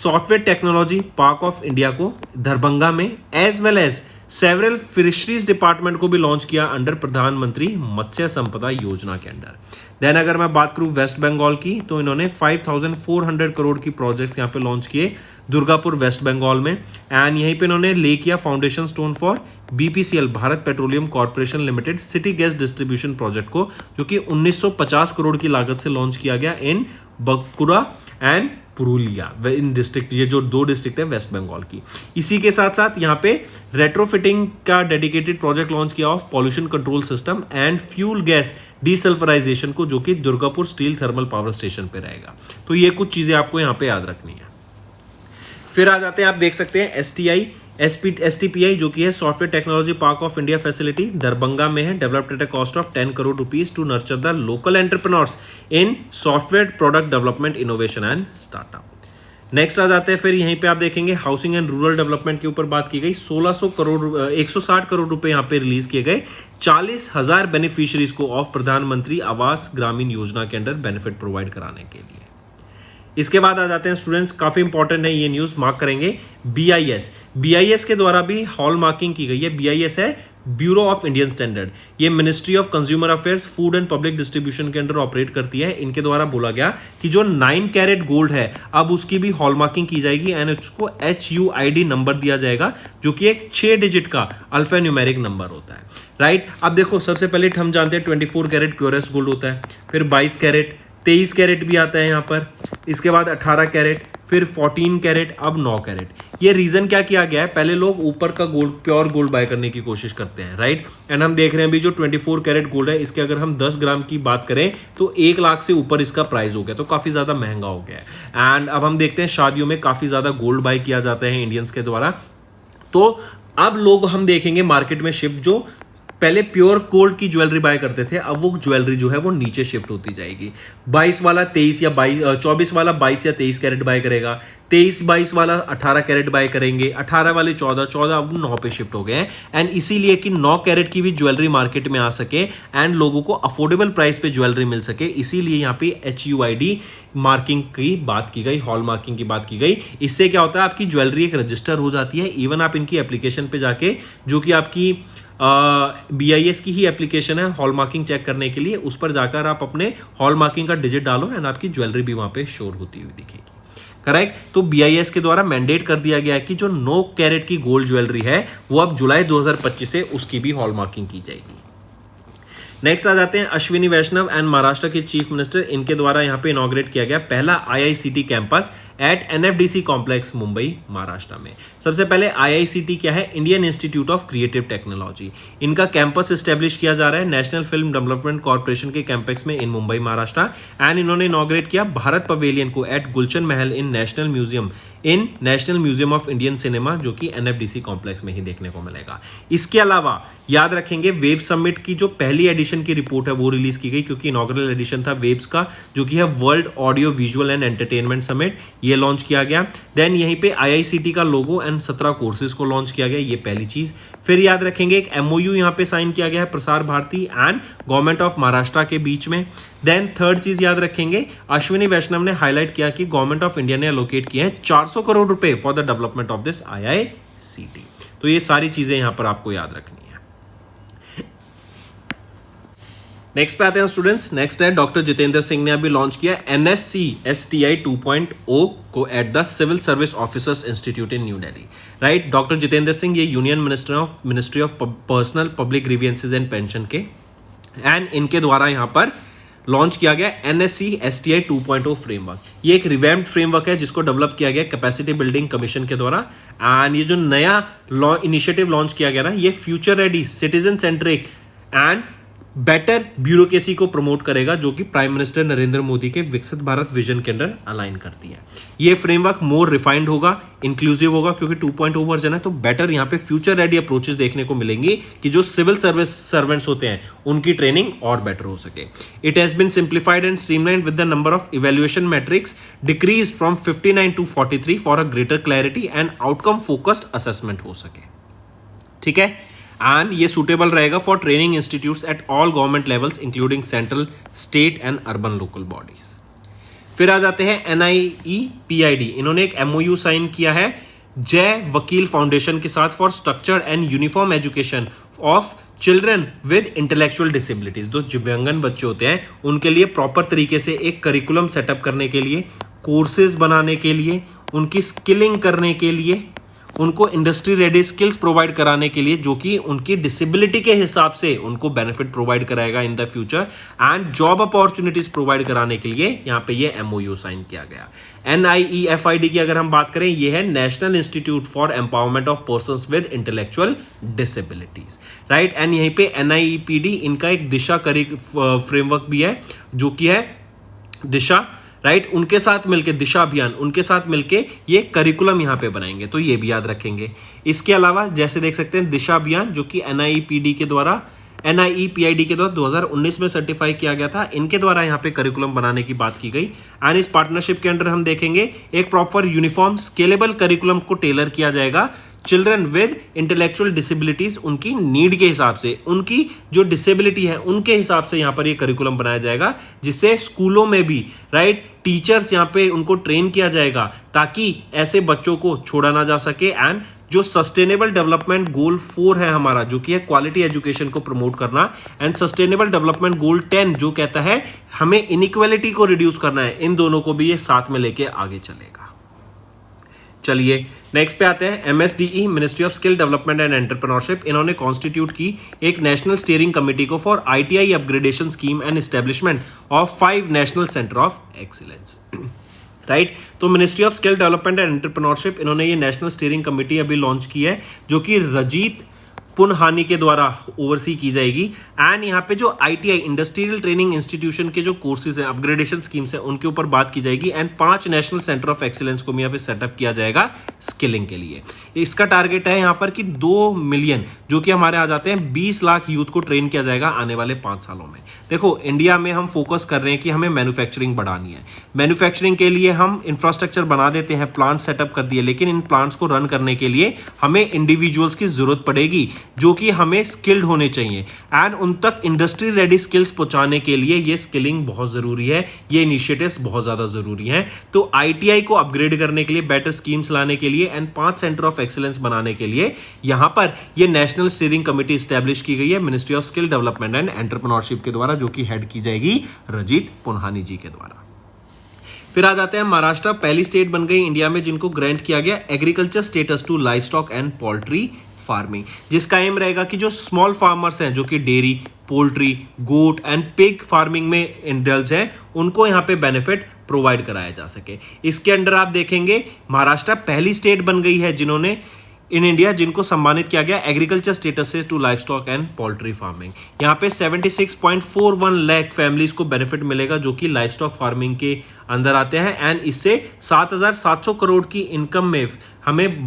software technology park of India को दरभंगा में, as well as several fisheries department को भी लॉन्च किया अंडर प्रधानमंत्री मत्स्य संपदा योजना के अंडर। देन अगर मैं बात करूं वेस्ट बंगाल की, तो इन्होंने 5,400 करोड़ की प्रोजेक्ट्स यहाँ पे लॉन्च किए दुर्गापुर वेस्ट बंगाल में। एंड यहीं पे इन्होंने ले किया foundation stone for BPCL Bharat petroleum corporation limited city gas distribution project को, जो कि 1950 करोड़ की लागत से लॉन्च किया गया in Bankura and Purulia in district, ये जो 2 डिस्ट्रिक्ट है वेस्ट बंगाल की। इसी के साथ साथ यहाँ पे रेट्रोफिटिंग का डेडिकेटेड प्रोजेक्ट लॉन्च किया of pollution control system and fuel gas desulphurisation को, जो कि Durgapur steel thermal power station पे रहेगा। तो ये कुछ चीजें आपको यहाँ पे याद रखनी है। फिर आ जाते हैं, आप देख सकते हैं STPI जो कि है software technology park of India facility, Darbhanga में है, developed at a cost of 10 crore rupees to nurture the local entrepreneurs in software product development, innovation and startup. Next आ जाते हैं, फिर यहीं पे आप देखेंगे हाउसिंग एंड रूरल डेवलपमेंट के ऊपर बात की गई। 160 करोड़ रुपए यहाँ पे रिलीज किए गए 40,000 बेनिफिशियरीज को ऑफ प्रधानमंत्री आवास ग्रामीण योजना के अंडर बेनिफिट प्रोवाइड कराने के लिए। इसके बाद आ जाते हैं स्टूडेंट्स, काफी इंपॉर्टेंट है ये न्यूज, मार्क करेंगे। BIS के द्वारा भी हॉल मार्किंग की गई है। BIS है ब्यूरो ऑफ इंडियन स्टैंडर्ड, ये ministry of consumer affairs food and public distribution के अंडर ऑपरेट करती है। इनके द्वारा बोला गया कि जो 9 कैरेट गोल्ड है अब उसकी भी हॉल मार्किंग की जाएगी एंड उसको HUID नंबर दिया जाएगा, जो कि एक 6 डिजिट का अल्फा न्यूमेरिक नंबर होता है, राइट। अब देखो, सबसे पहले हम जानते हैं 24 कैरेट प्योरेस्ट गोल्ड होता है, फिर 22 कैरेट, 23 कैरेट भी आता है यहाँ पर, इसके बाद 18 कैरेट, फिर 14 कैरेट, अब 9 कैरेट। ये रीजन क्या किया गया है, पहले लोग ऊपर का गोल्ड, प्योर गोल्ड बाय करने की कोशिश करते हैं, राइट। एंड हम देख रहे हैं अभी जो 24 कैरेट गोल्ड है, इसके अगर हम 10 ग्राम की बात करें तो 1 लाख से ऊपर इसका प्राइस हो गया, तो काफी ज्यादा महंगा हो गया है। एंड अब हम देखते हैं शादियों में काफी ज्यादा गोल्ड बाय किया जाता है इंडियंस के द्वारा। तो अब लोग हम देखेंगे मार्केट में शिफ्ट, जो पहले प्योर गोल्ड की ज्वेलरी बाय करते थे, अब वो ज्वेलरी जो है वो नीचे शिफ्ट होती जाएगी। 22 वाला 23 या 24 वाला 22 या 23 कैरेट बाय करेगा, 23-22 वाला 18 कैरेट बाय करेंगे, 18 वाले 14 अब 9 पे शिफ्ट हो गए हैं। एंड इसीलिए कि 9 कैरेट की भी ज्वेलरी मार्केट में आ सके एंड लोगों को अफोर्डेबल प्राइस पे ज्वेलरी मिल सके, इसीलिए यहाँ पे HUID मार्किंग की बात की गई, हॉल मार्किंग की बात की गई। इससे क्या होता है, आपकी ज्वेलरी एक रजिस्टर हो जाती है। इवन आप इनकी एप्लीकेशन पे जाके, जो कि आपकी BIS की ही एप्लीकेशन है हॉल मार्किंग चेक करने के लिए, उस पर जाकर आप अपने हॉल मार्किंग का डिजिट डालो एंड आपकी ज्वेलरी भी वहां पे शोर होती हुई दिखेगी, करेक्ट। तो BIS के द्वारा मैंडेट कर दिया गया है कि जो 9 कैरेट की गोल्ड ज्वेलरी है वो अब जुलाई 2025 से उसकी भी हॉल मार्किंग की जाएगी। नेक्स्ट आ जाते हैं अश्विनी वैष्णव एंड महाराष्ट्र के चीफ मिनिस्टर, इनके द्वारा यहाँ पे इनॉग्रेट किया गया पहला IICT campus at NFDC complex Mumbai Maharashtra में। सबसे पहले IICT क्या है, Indian institute of creative technology, इनका कैंपस एस्टेब्लिश किया जा रहा है नेशनल फिल्म डेवलपमेंट कॉर्पोरेशन के कैंपस में इन मुंबई महाराष्ट्र। एंड इन्होंने इनॉग्रेट किया भारत पवेलियन को at Gulshan Mahal in national museum of Indian cinema, जो कि NFDC कॉम्प्लेक्स में ही देखने को मिलेगा। इसके अलावा याद रखेंगे वेव समिट की जो पहली एडिशन की रिपोर्ट है वो रिलीज की गई, क्योंकि इनॉग्रल एडिशन था वेव्स का, जो कि है world audio visual and entertainment summit, ये लॉन्च किया गया। देन यहीं पे IICT का लोगो एंड 17 कोर्सेज को लॉन्च किया गया, ये पहली चीज। फिर याद रखेंगे एक MOU यहाँ पे साइन किया गया है Prasar Bharati and government of Maharashtra के बीच में। देन थर्ड चीज याद रखेंगे, अश्विनी वैष्णव ने हाईलाइट किया कि गवर्नमेंट ऑफ इंडिया ने एलोकेट किए हैं 400 करोड़ रुपए for the development of this IICT। तो ये सारी चीजें यहां पर आपको याद रखनी है। नेक्स्ट पे आते हैं स्टूडेंट्स, नेक्स्ट है डॉक्टर जितेंद्र सिंह ने अभी लॉन्च किया NSC STI 2.0 को at the civil services officers institute in New Delhi, right. Doctor Jitendra Singh ये union ministry of personnel public grievances and pension के, एंड इनके द्वारा यहाँ पर लॉन्च किया गया NSC STI 2.0 फ्रेमवर्क। ये एक रिवैम्प्ड फ्रेमवर्क है जिसको डेवलप किया गया कैपेसिटी बिल्डिंग कमीशन के द्वारा। एंड ये जो नया लॉ इनिशिएटिव लॉन्च किया गया ना, ये future ready, citizen centric and better bureaucracy को प्रमोट करेगा, जो कि प्राइम मिनिस्टर नरेंद्र मोदी के विकसित भारत विजन के अंडर अलाइन करती है। ये फ्रेमवर्क मोर रिफाइंड होगा, इंक्लूसिव होगा, क्योंकि 2.0 वर्जन है, तो बेटर यहाँ पे फ्यूचर रेडी अप्रोचेस देखने को मिलेंगी कि जो सिविल सर्विस सर्वेंट्स होते हैं उनकी ट्रेनिंग और बेटर हो सके। It has been simplified and streamlined with the number of evaluation matrix decrease from 59 to 43 for a greater clarity and outcome focused assessment हो सके, ठीक है। एंड ये सुटेबल रहेगा for training institutes at all government levels including central, state and urban local bodies. फिर आ जाते हैं NIEPID, इन्होंने एक MOU साइन किया है जय वकील फाउंडेशन के साथ for structured and uniform education of children with intellectual disabilities. जो दिव्यांगन बच्चे होते हैं उनके लिए प्रॉपर तरीके से एक करिकुलम सेटअप करने के लिए, कोर्सेज बनाने के लिए, उनकी स्किलिंग करने के लिए, उनको इंडस्ट्री रेडी स्किल्स प्रोवाइड कराने के लिए, जो कि उनकी डिसेबिलिटी के हिसाब से उनको बेनिफिट प्रोवाइड कराएगा in the future, and job opportunities provide कराने के लिए यहाँ पे ये MOU साइन किया गया। NIEFID की अगर हम बात करें, ये है national institute for empowerment of persons with intellectual disabilities, right. And यहीं पे NIEPD इनका एक दिशा फ्रेमवर्क भी है, जो कि है दिशा, राइट। उनके साथ मिलके, दिशा अभियान, उनके साथ मिलके ये करिकुलम यहां पे बनाएंगे, तो ये भी याद रखेंगे। इसके अलावा जैसे देख सकते हैं दिशा अभियान, जो कि NIEPD के द्वारा, NIEPID के द्वारा 2019 में सर्टिफाई किया गया था, इनके द्वारा यहाँ पे करिकुलम बनाने की बात की गई। एंड इस पार्टनरशिप के अंदर हम देखेंगे एक प्रॉपर यूनिफॉर्म स्केलेबल करिकुलम को टेलर किया जाएगा चिल्ड्रन विद इंटेलेक्चुअल डिसेबिलिटीज, उनकी नीड के हिसाब से, उनकी जो डिसेबिलिटी है उनके हिसाब से यहाँ पर ये करिकुलम बनाया जाएगा, जिससे स्कूलों में भी, राइट, टीचर्स यहाँ पे उनको ट्रेन किया जाएगा ताकि ऐसे बच्चों को छोड़ा ना जा सके। एंड जो सस्टेनेबल डेवलपमेंट गोल 4 है हमारा, जो कि है क्वालिटी एजुकेशन को प्रमोट करना, एंड सस्टेनेबल डेवलपमेंट गोल 10 जो कहता है हमें इनइक्वालिटी को रिड्यूस करना है, इन दोनों को भी ये साथ में लेके आगे चलेगा। चलिए नेक्स्ट पे आते हैं। MSDE, ministry of skill development and entrepreneurship, इन्होंने कॉन्स्टिट्यूट की एक नेशनल स्टीयरिंग कमेटी को for ITI upgradation scheme and establishment of 5 national centre of excellence, right. तो ministry of skill development and entrepreneurship, इन्होंने ये नेशनल स्टीयरिंग कमेटी अभी launch की है, जो कि रजीत पुनहानी के द्वारा ओवरसी की जाएगी। एंड यहाँ पे जो ITI, इंडस्ट्रियल ट्रेनिंग इंस्टीट्यूशन के जो कोर्सेज हैं, अपग्रेडेशन स्कीम्स हैं, उनके ऊपर बात की जाएगी। And 5 national centre of excellence को भी यहाँ पे सेटअप किया जाएगा स्किलिंग के लिए। इसका टारगेट है यहाँ पर कि 2 मिलियन, जो कि हमारे आ जाते हैं 20 लाख यूथ को ट्रेन किया जाएगा आने वाले 5 सालों में। देखो इंडिया में हम फोकस कर रहे हैं कि हमें मैन्युफैक्चरिंग बढ़ानी है। मैन्युफैक्चरिंग के लिए हम इंफ्रास्ट्रक्चर बना देते हैं, प्लांट सेटअप कर दिए, लेकिन इन प्लांट्स को रन करने के लिए हमें इंडिविजुअल्स की जरूरत पड़ेगी, जो कि हमें स्किल्ड होने चाहिए। एंड उन तक इंडस्ट्री रेडी स्किल्स पहुंचाने के लिए ये स्किलिंग बहुत जरूरी है, ये इनिशिएटिव्स बहुत ज्यादा जरूरी हैं। तो ITI को अपग्रेड करने के लिए, बेटर स्कीम्स लाने के लिए, एंड 5 सेंटर ऑफ एक्सीलेंस बनाने के लिए यहां पर ये नेशनल स्टीयरिंग कमेटी स्टैब्लिश की गई है ministry of skill development and entrepreneurship के द्वारा, जो कि हेड की जाएगी रजीत पुनहानी जी के द्वारा। फिर आ जाते हैं महाराष्ट्र, पहली स्टेट बन गई इंडिया में जिनको ग्रांट किया गया agriculture status to livestock and poultry farming, जिसका एम रहेगा कि जो स्मॉल फार्मर्स हैं, जो कि dairy, poultry, goat and pig farming में इंडल्ज हैं, उनको यहाँ पे बेनिफिट प्रोवाइड कराया जा सके। इसके अंडर आप देखेंगे महाराष्ट्र पहली स्टेट बन गई है जिन्होंने इन इंडिया, जिनको सम्मानित किया गया एग्रीकल्चर स्टेटस से to livestock and poultry farming. यहाँ पे 76.41 लाख फैमिलीज को बेनिफिट मिलेगा, जो कि लाइव स्टॉक फार्मिंग के अंदर आते हैं। एंड इससे 7,700 करोड़ की इनकम में हमें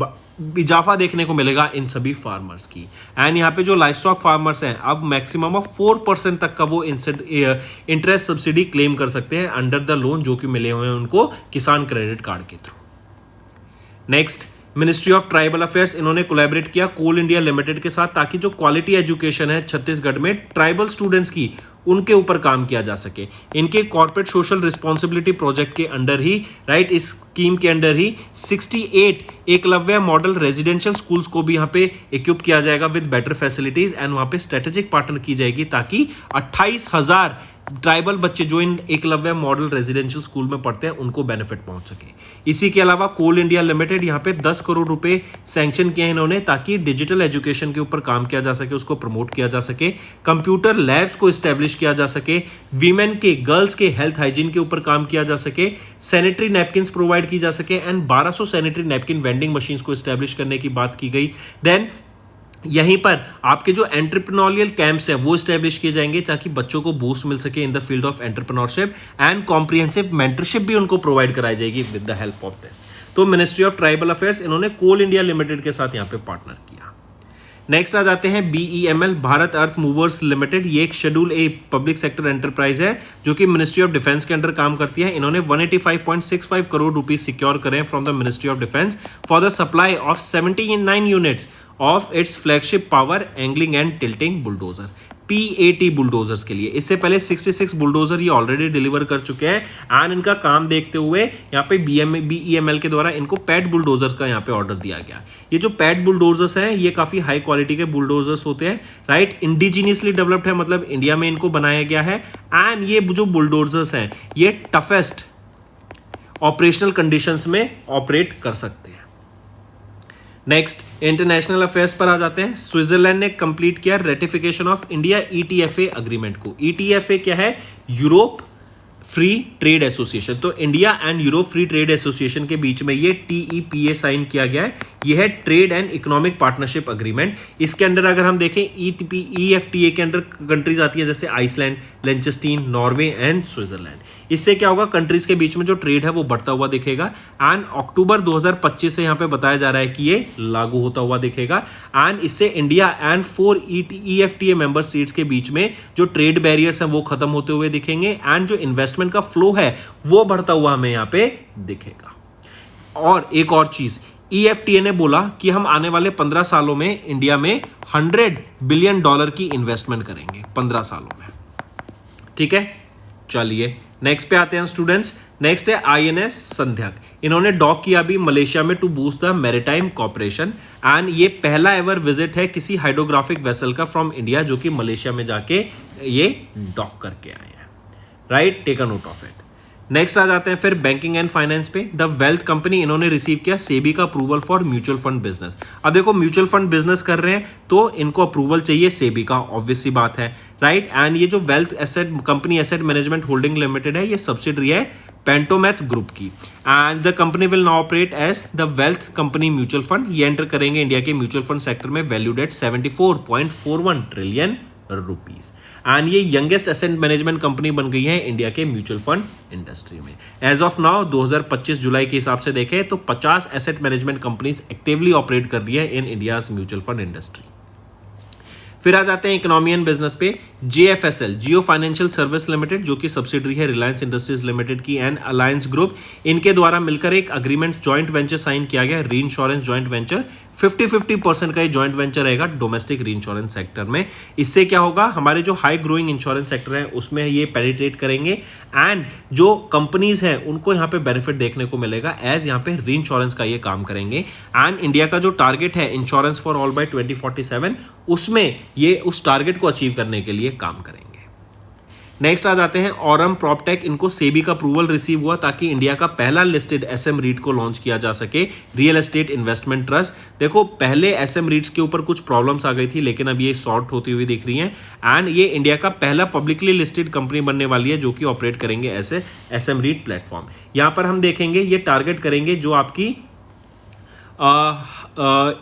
इजाफा देखने को मिलेगा इन सभी फार्मर्स की। एंड यहाँ पे जो लाइव स्टॉक फार्मर्स हैं, अब मैक्सिमम ऑफ 4% तक का वो इंटरेस्ट सब्सिडी क्लेम कर सकते हैं अंडर द लोन जो कि मिले हुए हैं उनको किसान क्रेडिट कार्ड के through. Next, ministry of tribal affairs, इन्होंने कोलैबोरेट किया कोल इंडिया लिमिटेड के साथ, ताकि जो क्वालिटी एजुकेशन है छत्तीसगढ़ में ट्राइबल स्टूडेंट्स की, उनके ऊपर काम किया जा सके। इनके कॉर्पोरेट सोशल रिस्पॉन्सिबिलिटी प्रोजेक्ट के अंडर ही, राइट, इस स्कीम के अंडर ही 68 एकलव्य मॉडल रेजिडेंशियल स्कूल्स को भी यहाँ पे इक्विप किया जाएगा विद बेटर फैसिलिटीज, एंड वहाँ पे स्ट्रेटेजिक पार्टनर की जाएगी ताकि 28,000 ट्राइबल बच्चे जो इन एकलव्य मॉडल रेजिडेंशियल स्कूल में पढ़ते हैं उनको बेनिफिट पहुंच सके। इसी के अलावा कोल इंडिया लिमिटेड यहाँ पे 10 करोड़ रुपए सैंक्शन किए हैं इन्होंने, ताकि डिजिटल एजुकेशन के ऊपर काम किया जा सके, उसको प्रमोट किया जा सके, कंप्यूटर लैब्स को इस्टेब्लिश किया जा सके, वीमेन के, गर्ल्स के हेल्थ हाइजीन के ऊपर काम किया जा सके, सैनिटरी नैपकिन प्रोवाइड की जा सके, and 1200 sanitary napkin vending machine को इस्टेब्लिश करने की बात की गई। देन यहीं पर आपके जो एंटरप्रेन्योरियल कैंप्स हैं वो स्टैब्लिश किए जाएंगे ताकि बच्चों को बूस्ट मिल सके in the field of entrepreneurship, and comprehensive mentorship भी उनको प्रोवाइड कराई जाएगी with the help of this. तो मिनिस्ट्री ऑफ ट्राइबल अफेयर्स, इन्होंने कोल इंडिया लिमिटेड के साथ यहाँ पे पार्टनर किया। नेक्स्ट आ जाते हैं BEML, भारत अर्थ मूवर्स लिमिटेड। ये एक schedule a public sector enterprise है जो कि मिनिस्ट्री ऑफ डिफेंस के अंडर काम करती है। इन्होंने 185.65 करोड़ रुपीज सिक्योर करे from the ministry of defence for the supply of 79 units of its flagship power angling and tilting bulldozer, PAT bulldozers के लिए। इससे पहले 66 बुलडोजर ये ऑलरेडी डिलीवर कर चुके हैं, एंड इनका काम देखते हुए यहाँ पे BEML के द्वारा इनको पैड बुलडोजर्स का यहाँ पे ऑर्डर दिया गया। ये जो पैड बुलडोजर्स हैं ये काफी हाई क्वालिटी के बुलडोजर्स होते हैं, राइट, इंडिजीनियसली डेवलप्ड है, मतलब इंडिया में इनको बनाया गया है। एंड ये जो बुलडोजर्स हैं ये टफेस्ट ऑपरेशनल कंडीशंस में ऑपरेट कर सकते हैं। नेक्स्ट इंटरनेशनल अफेयर्स पर आ जाते हैं। स्विट्जरलैंड ने कंप्लीट किया ratification of India ETFA agreement को। ईटीएफए क्या है? Europe free trade association. तो India and Europe free trade association के बीच में ये टीईपीए साइन किया गया है। यह है trade and economic partnership agreement. इसके अंडर अगर हम देखें ईएफटीए के अंडर कंट्रीज आती है जैसे आइसलैंड, लिechtenstein, नॉर्वे एंड स्विट्जरलैंड। इससे क्या होगा? कंट्रीज के बीच में जो ट्रेड है वो बढ़ता हुआ दिखेगा एंड अक्टूबर 2025 से यहां पे बताया जा रहा है कि ये लागू होता हुआ दिखेगा। एंड इससे India and 4 EFTA member states के बीच में जो ट्रेड बैरियर्स हैं वो खत्म होते हुए दिखेंगे एंड जो इन्वेस्टमेंट का फ्लो है वो बढ़ता हुआ हमें यहां पे दिखेगा। और एक और चीज, ईएफटीए ने बोला कि हम आने वाले 15 सालों में इंडिया में $100 बिलियन की इन्वेस्टमेंट करेंगे 15 सालों में। ठीक है, चलिए नेक्स्ट पे आते हैं स्टूडेंट्स। नेक्स्ट है आईएनएस संध्याक। इन्होंने डॉक किया अभी मलेशिया में to boost the maritime corporation and ये पहला एवर विजिट है किसी हाइड्रोग्राफिक वेसल का फ्रॉम इंडिया जो कि मलेशिया में जाके ये डॉक करके आए हैं। Right, take a note of it. Next आ जाते हैं फिर बैंकिंग एंड फाइनेंस पे। द वेल्थ कंपनी इन्होंने रिसीव किया सेबी का approval for mutual fund business. अब देखो म्यूचुअल फंड बिजनेस कर रहे हैं तो इनको अप्रूवल चाहिए सेबी का, ऑब्वियस सी बात है। राइट, एंड ये जो wealth asset company asset management holding limited है ये सब्सिडरी है पेंटोमैथ ग्रुप की and the company will now operate as the wealth company mutual fund. ये एंटर करेंगे इंडिया के म्यूचुअल फंड सेक्टर में valued at 74.41 trillion rupees and ये youngest asset management company बन गई है इंडिया के म्यूचुअल फंड इंडस्ट्री में। एज ऑफ नाउ 2025 जुलाई के हिसाब से देखें तो 50 asset management companies actively operate कर रही है in India's mutual fund industry. फिर आ जाते हैं इकोनॉमी एंड बिजनेस पे। जेएफएसएल जियो फाइनेंशियल सर्विस लिमिटेड जो कि सब्सिडरी है रिलायंस इंडस्ट्रीज लिमिटेड की एंड अलायंस ग्रुप, इनके द्वारा मिलकर एक अग्रीमेंट जॉइंट वेंचर साइन किया गया री इंश्योरेंस जॉइंट वेंचर। 50-50% का ये जॉइंट वेंचर रहेगा डोमेस्टिक री इंश्योरेंस सेक्टर में। इससे क्या होगा? हमारे जो हाई ग्रोइंग इंश्योरेंस सेक्टर है उसमें ये पेनिट्रेट करेंगे एंड जो कंपनीज हैं उनको यहाँ पे बेनिफिट देखने को मिलेगा एज यहाँ पे री इंश्योरेंस का ये काम करेंगे। एंड इंडिया का जो टारगेट है इंश्योरेंस फॉर ऑल बाय 2047 उसमें ये उस टारगेट को अचीव करने के लिए काम करेंगे। नेक्स्ट आ जाते हैं औरम प्रॉपटेक। इनको सेबी का अप्रूवल रिसीव हुआ ताकि इंडिया का पहला लिस्टेड एसएम रीट को लॉन्च किया जा सके, रियल एस्टेट इन्वेस्टमेंट ट्रस्ट। देखो पहले एसएम रीट्स के ऊपर कुछ प्रॉब्लम्स आ गई थी लेकिन अब ये सॉर्ट होती हुई दिख रही हैं एंड ये इंडिया का पहला पब्लिकली लिस्टेड कंपनी बनने वाली है जो कि ऑपरेट करेंगे ऐसे एसएम रीट प्लेटफॉर्म। यहां पर हम देखेंगे ये टारगेट करेंगे जो आपकी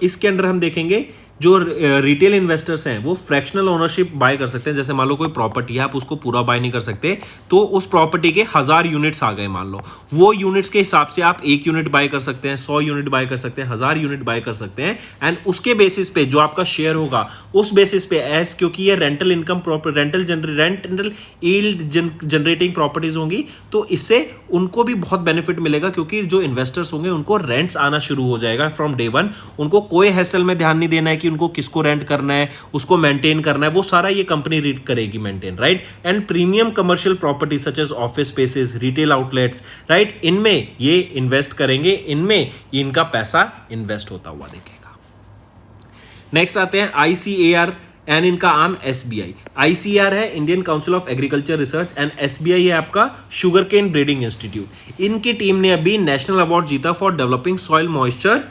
इसके अंदर हम देखेंगे जो रिटेल इन्वेस्टर्स हैं वो फ्रैक्शनल ओनरशिप बाय कर सकते हैं। जैसे मान लो कोई प्रॉपर्टी है आप उसको पूरा बाय नहीं कर सकते तो उस प्रॉपर्टी के 1000 यूनिट्स आ गए मान लो, वो यूनिट्स के हिसाब से आप 1 यूनिट बाय कर सकते हैं, 100 यूनिट बाय कर सकते हैं, 1000 यूनिट बाय कर सकते हैं एंड उसके बेसिस पे जो आपका शेयर होगा उस बेसिस पे एज क्योंकि ये rental income rental yield generating properties होंगी तो इससे उनको भी बहुत बेनिफिट मिलेगा क्योंकि जो इन्वेस्टर्स होंगे उनको रेंट्स आना शुरू हो जाएगा फ्रॉम डे वन। उनको कोई हैसल में ध्यान नहीं देना है कि उनको किसको रेंट करना है, उसको मेंटेन करना है, वो सारा ये कंपनी रीड करेगी maintain. Right, and premium commercial property such as office spaces, retail outlets, right, इनमें ये इन्वेस्ट करेंगे, इनमें इनका पैसा इन्वेस्ट होता हुआ दिखेगा। नेक्स्ट आते हैं आईसीएआर एंड इनका आर्म एसबीआई। आईसीआर है Indian council of agriculture research and SBI है आपका शुगर केन ब्रीडिंग इंस्टीट्यूट। इनकी टीम ने अभी नेशनल अवार्ड जीता for developing soil moisture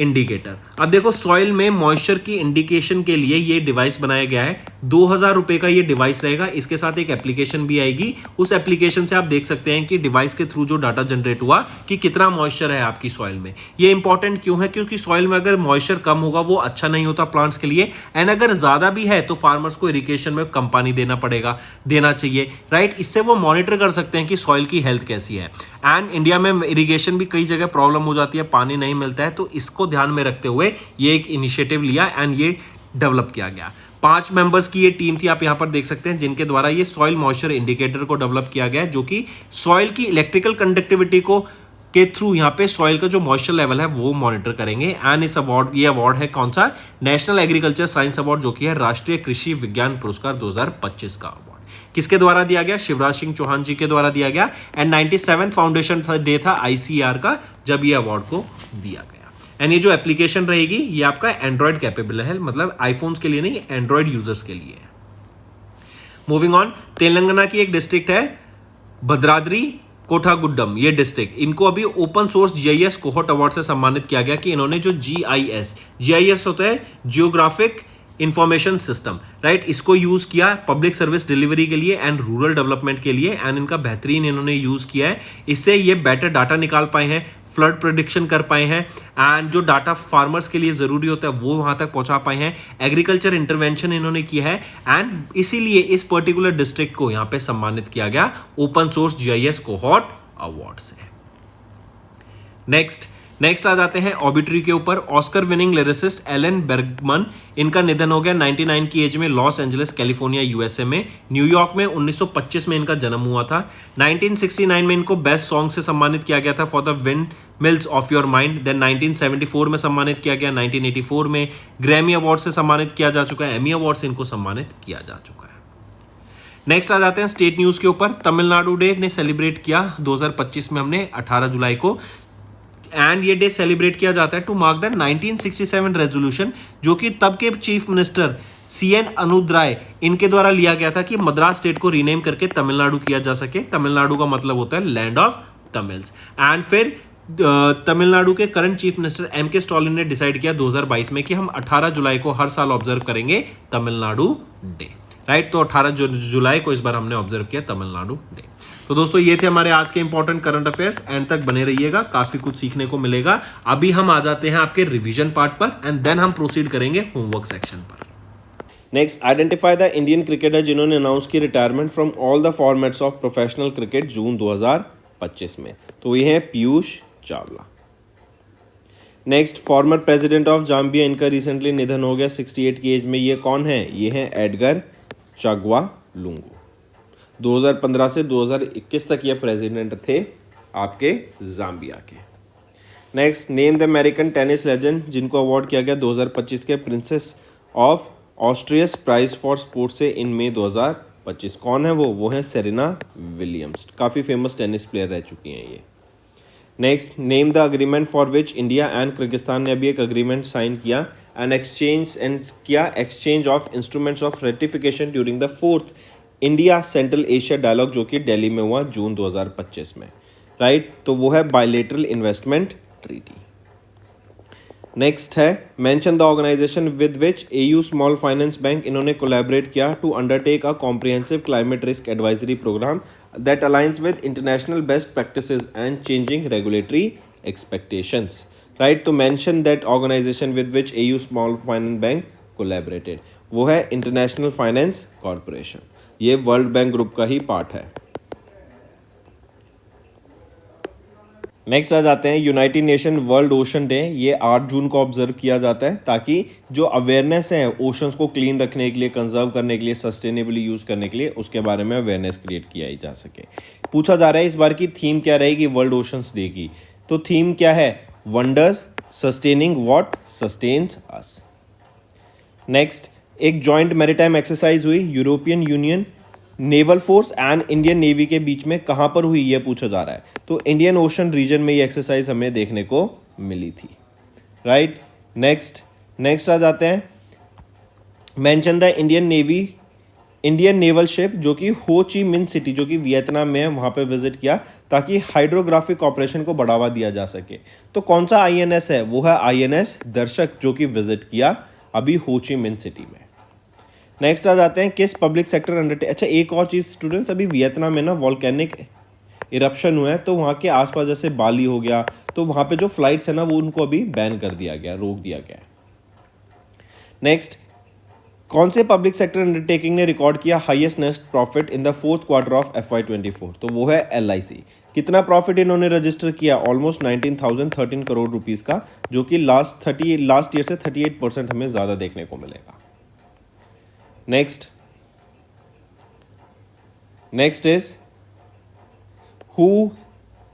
indicator. अब देखो सॉइल में मॉइस्चर की इंडिकेशन के लिए ये डिवाइस बनाया गया है। 2000 रुपए का ये डिवाइस रहेगा, इसके साथ एक एप्लीकेशन भी आएगी। उस एप्लीकेशन से आप देख सकते हैं कि डिवाइस के थ्रू जो डाटा जनरेट हुआ कि कितना मॉइस्चर है आपकी सॉइल में। ये इंपॉर्टेंट क्यों है? क्योंकि सॉइल में अगर मॉइस्चर कम होगा वो अच्छा नहीं होता प्लांट्स के लिए एंड अगर ज्यादा भी है तो फार्मर्स को इरिगेशन में कम पानी देना चाहिए। राइट, इससे वो मॉनिटर कर सकते हैं कि सॉइल की हेल्थ कैसी है। एंड इंडिया में इरिगेशन भी कई जगह प्रॉब्लम हो जाती है, पानी नहीं मिलता है, तो इसको ध्यान में रखते हुए ये एक इनिशिएटिव लिया एंड ये डेवलप किया गया। 5 मेंबर्स की ये टीम थी, आप यहां पर देख सकते हैं, जिनके द्वारा ये सॉइल मॉइस्चर इंडिकेटर को डेवलप किया गया जो कि सॉइल की इलेक्ट्रिकल कंडक्टिविटी को के थ्रू यहाँ पे सॉइल का जो मॉइस्चर लेवल है वो मॉनिटर करेंगे। एंड इस अवार्ड, ये अवार्ड है कौन सा? नेशनल एग्रीकल्चर साइंस अवार्ड जो कि है राष्ट्रीय कृषि विज्ञान पुरस्कार 2025 का अवार्ड। किसके द्वारा दिया गया? शिवराज सिंह चौहान जी के द्वारा दिया गया एंड 97th फाउंडेशन डे था आईसीआर का जब ये अवार्ड को दिया गया। एंड ये जो एप्लीकेशन रहेगी ये आपका एंड्रॉइड कैपेबल है, मतलब आईफोन्स के लिए नहीं, एंड्रॉइड यूजर्स के लिए है। मूविंग ऑन, तेलंगाना की एक डिस्ट्रिक्ट है भद्राद्री कोठागुड्डम ये डिस्ट्रिक्ट, इनको अभी open source GIS cohort award से सम्मानित किया गया कि इन्होंने जो जीआईएस होता है जियोग्राफिक इंफॉर्मेशन सिस्टम, राइट, इसको यूज किया पब्लिक सर्विस डिलीवरी के लिए एंड रूरल डेवलपमेंट के लिए, एंड इनका बेहतरीन इन्होंने यूज किया है। इससे ये बेटर डाटा निकाल पाए हैं, फ्लड प्रेडिक्शन कर पाए हैं, एंड जो डाटा फार्मर्स के लिए जरूरी होता है वो वहां तक पहुंचा पाए हैं, एग्रीकल्चर इंटरवेंशन इन्होंने किया है, एंड इसीलिए इस पर्टिकुलर डिस्ट्रिक्ट को यहां पे सम्मानित किया गया open source GIS cohort award से। नेक्स्ट आ जाते हैं ऑबिटरी के ऊपर। Oscar winning lyricist Elon Burgman, इनका निधन हो गया 99 की एज में लॉस एंजलिस कैलिफोर्निया यूएसए में। न्यूयॉर्क में 1925 में इनका जन्म हुआ था। 1969 में इनको बेस्ट सॉन्ग से सम्मानित किया गया था for the windmills of your mind. Then 1974 में सम्मानित किया गया, 1984 में ग्रैमी अवार्ड से सम्मानित किया जा चुका है, एमी अवार्ड से इनको सम्मानित किया जा चुका है। नेक्स्ट आ जाते हैं स्टेट न्यूज के ऊपर। तमिलनाडु डे ने सेलिब्रेट किया 2025 में हमने 18 जुलाई को, एंड ये डे सेलिब्रेट किया जाता है टू मार्क द 1967 रेजोल्यूशन, जो कि तब के चीफ मिनिस्टर सीएन अनुदराय इनके द्वारा लिया गया था कि मद्रास स्टेट को रीनेम करके तमिलनाडु किया जा सके। तमिलनाडु का मतलब होता है लैंड ऑफ तमिल्स। एंड फिर तमिलनाडु के करंट चीफ मिनिस्टर एम के स्टालिन ने डिसाइड किया 2022 में कि हम 18 जुलाई को हर साल ऑब्जर्व करेंगे तमिलनाडु डे, राइट। तो 18 जुलाई को इस बार हमने ऑब्जर्व किया तमिलनाडु डे। तो दोस्तों ये थे हमारे आज के इंपॉर्टेंट करंट अफेयर्स, एंड तक बने रहिएगा, काफी कुछ सीखने को मिलेगा। अभी हम आ जाते हैं आपके रिवीजन पार्ट पर, एंड देन हम प्रोसीड करेंगे होमवर्क सेक्शन पर। Next, identify the Indian cricketer जिन्होंने अनाउंस की retirement from all the formats of professional cricket June 2025 में। तो ये है Piyush Chawla. Next, former president of Zambia, इनका रिसेंटली निधन हो गया 68 की एज में। ये कौन है? ये है एडगर चाग्वा लुंगू। 2015 से 2021 तक ये प्रेसिडेंट थे आपके जाम्बिया के। Next, name the American tennis legend जिनको अवार्ड किया गया 2025 के princess of Asturias prize for sports से इन मई 2025। कौन है वो है सेरेना विलियम्स, काफ़ी फेमस टेनिस प्लेयर रह चुकी हैं ये। Next, name the agreement for which India and Kyrgyzstan ने अभी एक अग्रीमेंट साइन किया and exchange of instruments of ratification during the 4th India Central Asia dialogue, जो कि दिल्ली में हुआ जून 2025 में, राइट। तो वो है बायलेटरल इन्वेस्टमेंट ट्रीटी। नेक्स्ट है mention the organization with which AU small finance bank, इन्होंने कोलैबोरेट किया to undertake a comprehensive climate risk advisory program that aligns with international best practices and changing regulatory expectations, right. तो mention that organization with which AU small finance bank collaborated, वो है international finance corporation. ये world bank group का ही part है। Next आ जाते हैं united nation world ocean day. ये 8 जून को ऑब्जर्व किया जाता है ताकि जो अवेयरनेस है ओशंस को क्लीन रखने के लिए, कंजर्व करने के लिए, सस्टेनेबली यूज करने के लिए, उसके बारे में अवेयरनेस क्रिएट किया जा सके। पूछा जा रहा है इस बार की थीम क्या रहेगी वर्ल्ड ओशंस डे की। तो थीम क्या है? Wonders sustaining what sustains us. Next, एक जॉइंट मैरीटाइम एक्सरसाइज हुई European union, naval force and Indian navy के बीच में, कहां पर हुई ये पूछा जा रहा है। तो इंडियन ओशन रीजन में ये एक्सरसाइज हमें देखने को मिली थी, राइट। नेक्स्ट आ जाते हैं mention the Indian naval ship जो कि हो ची मिन सिटी, जो कि वियतनाम में है, वहां पे विजिट किया ताकि हाइड्रोग्राफिक ऑपरेशन को बढ़ावा दिया जा सके। तो कौन सा आईएनएस है? वो है आईएनएस दर्शक, जो कि विजिट किया अभी हो ची मिन सिटी में। नेक्स्ट आ जाते हैं किस पब्लिक सेक्टर अंडरटेक। अच्छा, एक और चीज स्टूडेंट्स, अभी वियतनाम में ना वॉल्केनिक इरप्शन हुआ है, तो वहाँ के आसपास जैसे बाली हो गया, तो वहाँ पे जो फ्लाइट्स है ना वो उनको अभी बैन कर दिया गया, रोक दिया गया। नेक्स्ट, कौन से पब्लिक सेक्टर अंडरटेकिंग ने रिकॉर्ड किया highest net profit in the 4th quarter of FY24? तो वो है LIC। कितना प्रॉफिट इन्होंने रजिस्टर किया? ऑलमोस्ट 19,013 करोड़ रुपीस का, जो कि लास्ट ईयर से 38% हमें ज़्यादा देखने को मिलेगा। Next is who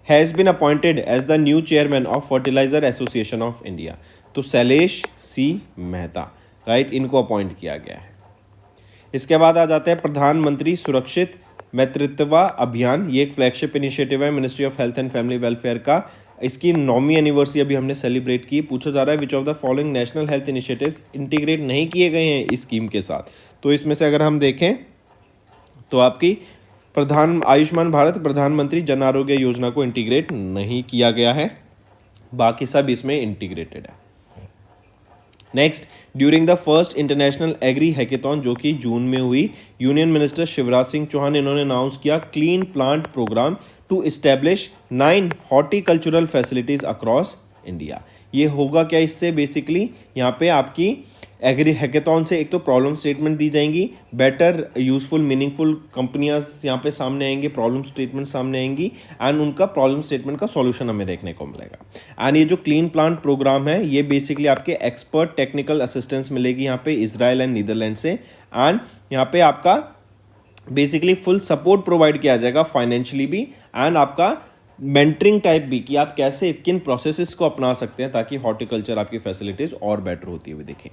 has been appointed as the new chairman of fertiliser association of India? तो शैलेश सी मेहता, राइट, इनको अपॉइंट किया गया है। इसके बाद आ जाते हैं प्रधानमंत्री सुरक्षित मातृत्व अभियान। ये एक फ्लैगशिप इनिशिएटिव है ministry of health and family welfare का। इसकी 9वीं एनिवर्सरी अभी हमने सेलिब्रेट की। पूछा जा रहा है विच of the following national health initiatives integrate नहीं किए गए हैं इस स्कीम के साथ। तो इसमें से अगर हम देखें तो आपकी आयुष्मान भारत प्रधानमंत्री जन आरोग्य योजना को इंटीग्रेट नहीं किया गया है, बाकी सब इसमें इंटीग्रेटेड है। Next, during the first international agri hackathon जो कि जून में हुई, यूनियन मिनिस्टर शिवराज सिंह चौहान इन्होंने अनाउंस किया clean plant program to establish 9 horticultural facilities across India. ये होगा क्या इससे, बेसिकली यहाँ पे आपकी एग्री हैकेथॉन से एक तो प्रॉब्लम स्टेटमेंट दी जाएंगी, बेटर यूजफुल मीनिंगफुल कंपनियां यहाँ पे सामने आएंगी, प्रॉब्लम स्टेटमेंट सामने आएंगी एंड उनका प्रॉब्लम स्टेटमेंट का सॉल्यूशन हमें देखने को मिलेगा। एंड ये जो क्लीन प्लांट प्रोग्राम है ये बेसिकली आपके एक्सपर्ट टेक्निकल असिस्टेंस मिलेगी यहाँ पे इजराइल एंड नीदरलैंड से, एंड यहाँ पे आपका बेसिकली फुल सपोर्ट प्रोवाइड किया जाएगा फाइनेंशियली भी, एंड आपका मेंटरिंग टाइप भी कि आप कैसे किन प्रोसेसेस को अपना सकते हैं ताकि हॉर्टिकल्चर आपकी फैसिलिटीज और बेटर होती हुई दिखें।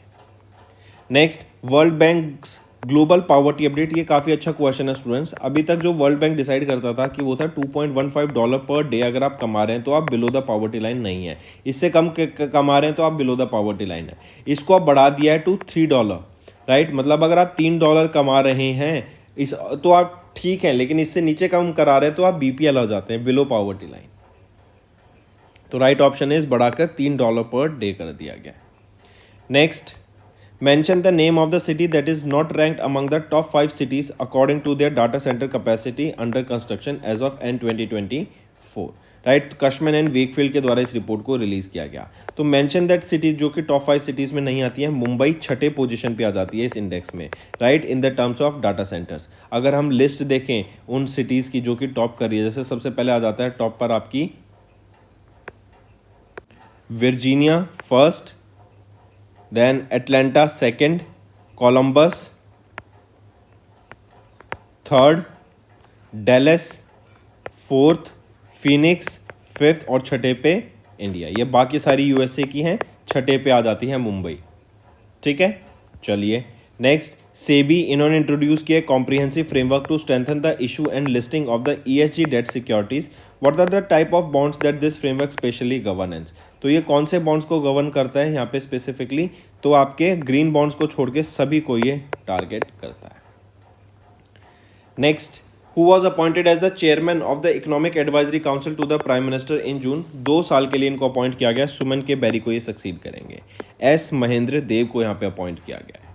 Next, world bank global poverty update. ये काफ़ी अच्छा क्वेश्चन है स्टूडेंट्स। अभी तक जो वर्ल्ड बैंक डिसाइड करता था कि वो था $2.15 पर डे, अगर आप कमा रहे हैं तो आप बिलो द पॉवर्टी लाइन नहीं है, इससे कम कमा रहे हैं तो आप बिलो द पॉवर्टी लाइन है। इसको अब बढ़ा दिया है टू $3, राइट। मतलब अगर आप $3 कमा रहे हैं इस तो आप ठीक है, लेकिन इससे नीचे कम करा रहे हैं तो आप BPL हो जाते हैं, बिलो पॉवर्टी लाइन। तो राइट ऑप्शन इज बढ़ाकर $3 पर डे कर दिया गया। Next, mention the name of the city that is not ranked among the top 5 cities according to their data center capacity under construction as of end 2024, right. Cushman and Wakefield के द्वारा इस report को release किया गया। तो mention that city जो कि top 5 cities में नहीं आती है, मुंबई 6ठे पोजीशन पे आ जाती है इस इंडेक्स में, right, in the terms of data centres. अगर हम लिस्ट देखें उन सिटीज की जो कि टॉप कर रही है, जैसे सबसे पहले आ जाता है टॉप पर आपकी Virginia first, then Atlanta second, Columbus third, Dallas fourth, Phoenix fifth और छठे पे इंडिया। ये बाकी सारी यूएसए की हैं, छठे पे आ जाती है मुंबई। ठीक है, चलिए नेक्स्ट, सेबी इन्होंने इंट्रोड्यूस किया comprehensive framework to strengthen the issue and listing of the ESG debt securities. What are the type of bonds that this framework specially governance. तो ये कौन से बॉन्ड्स को गवर्न करता है यहाँ पे स्पेसिफिकली, तो आपके ग्रीन बॉन्ड्स को छोड़ के सभी को ये टारगेट करता है। Next, who was appointed as the chairman of the economic advisory council to the prime minister in June. 2 साल के लिए इनको अपॉइंट किया गया। सुमन के बेरी को ये सक्सीड करेंगे। S महेंद्र देव को यहाँ पे अपॉइंट किया गया है।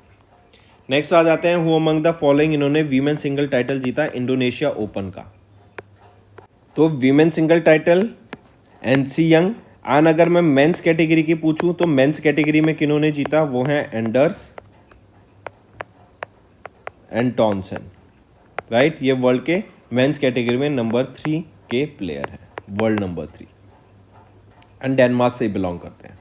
नेक्स्ट आ जाते हैं, हु अमंग द फॉलोइंग इन्होंने वीमेन सिंगल टाइटल जीता इंडोनेशिया ओपन का। तो women single title NC young. And अगर मैं मेंस कैटेगरी की पूछूं तो मेंस कैटेगरी में किन्होंने जीता, वो हैं एंडर्स एंड टॉनसन, राइट। ये वर्ल्ड के मेंस कैटेगरी में नंबर 3 के प्लेयर हैं, वर्ल्ड नंबर 3, एंड डेनमार्क से बिलोंग करते हैं।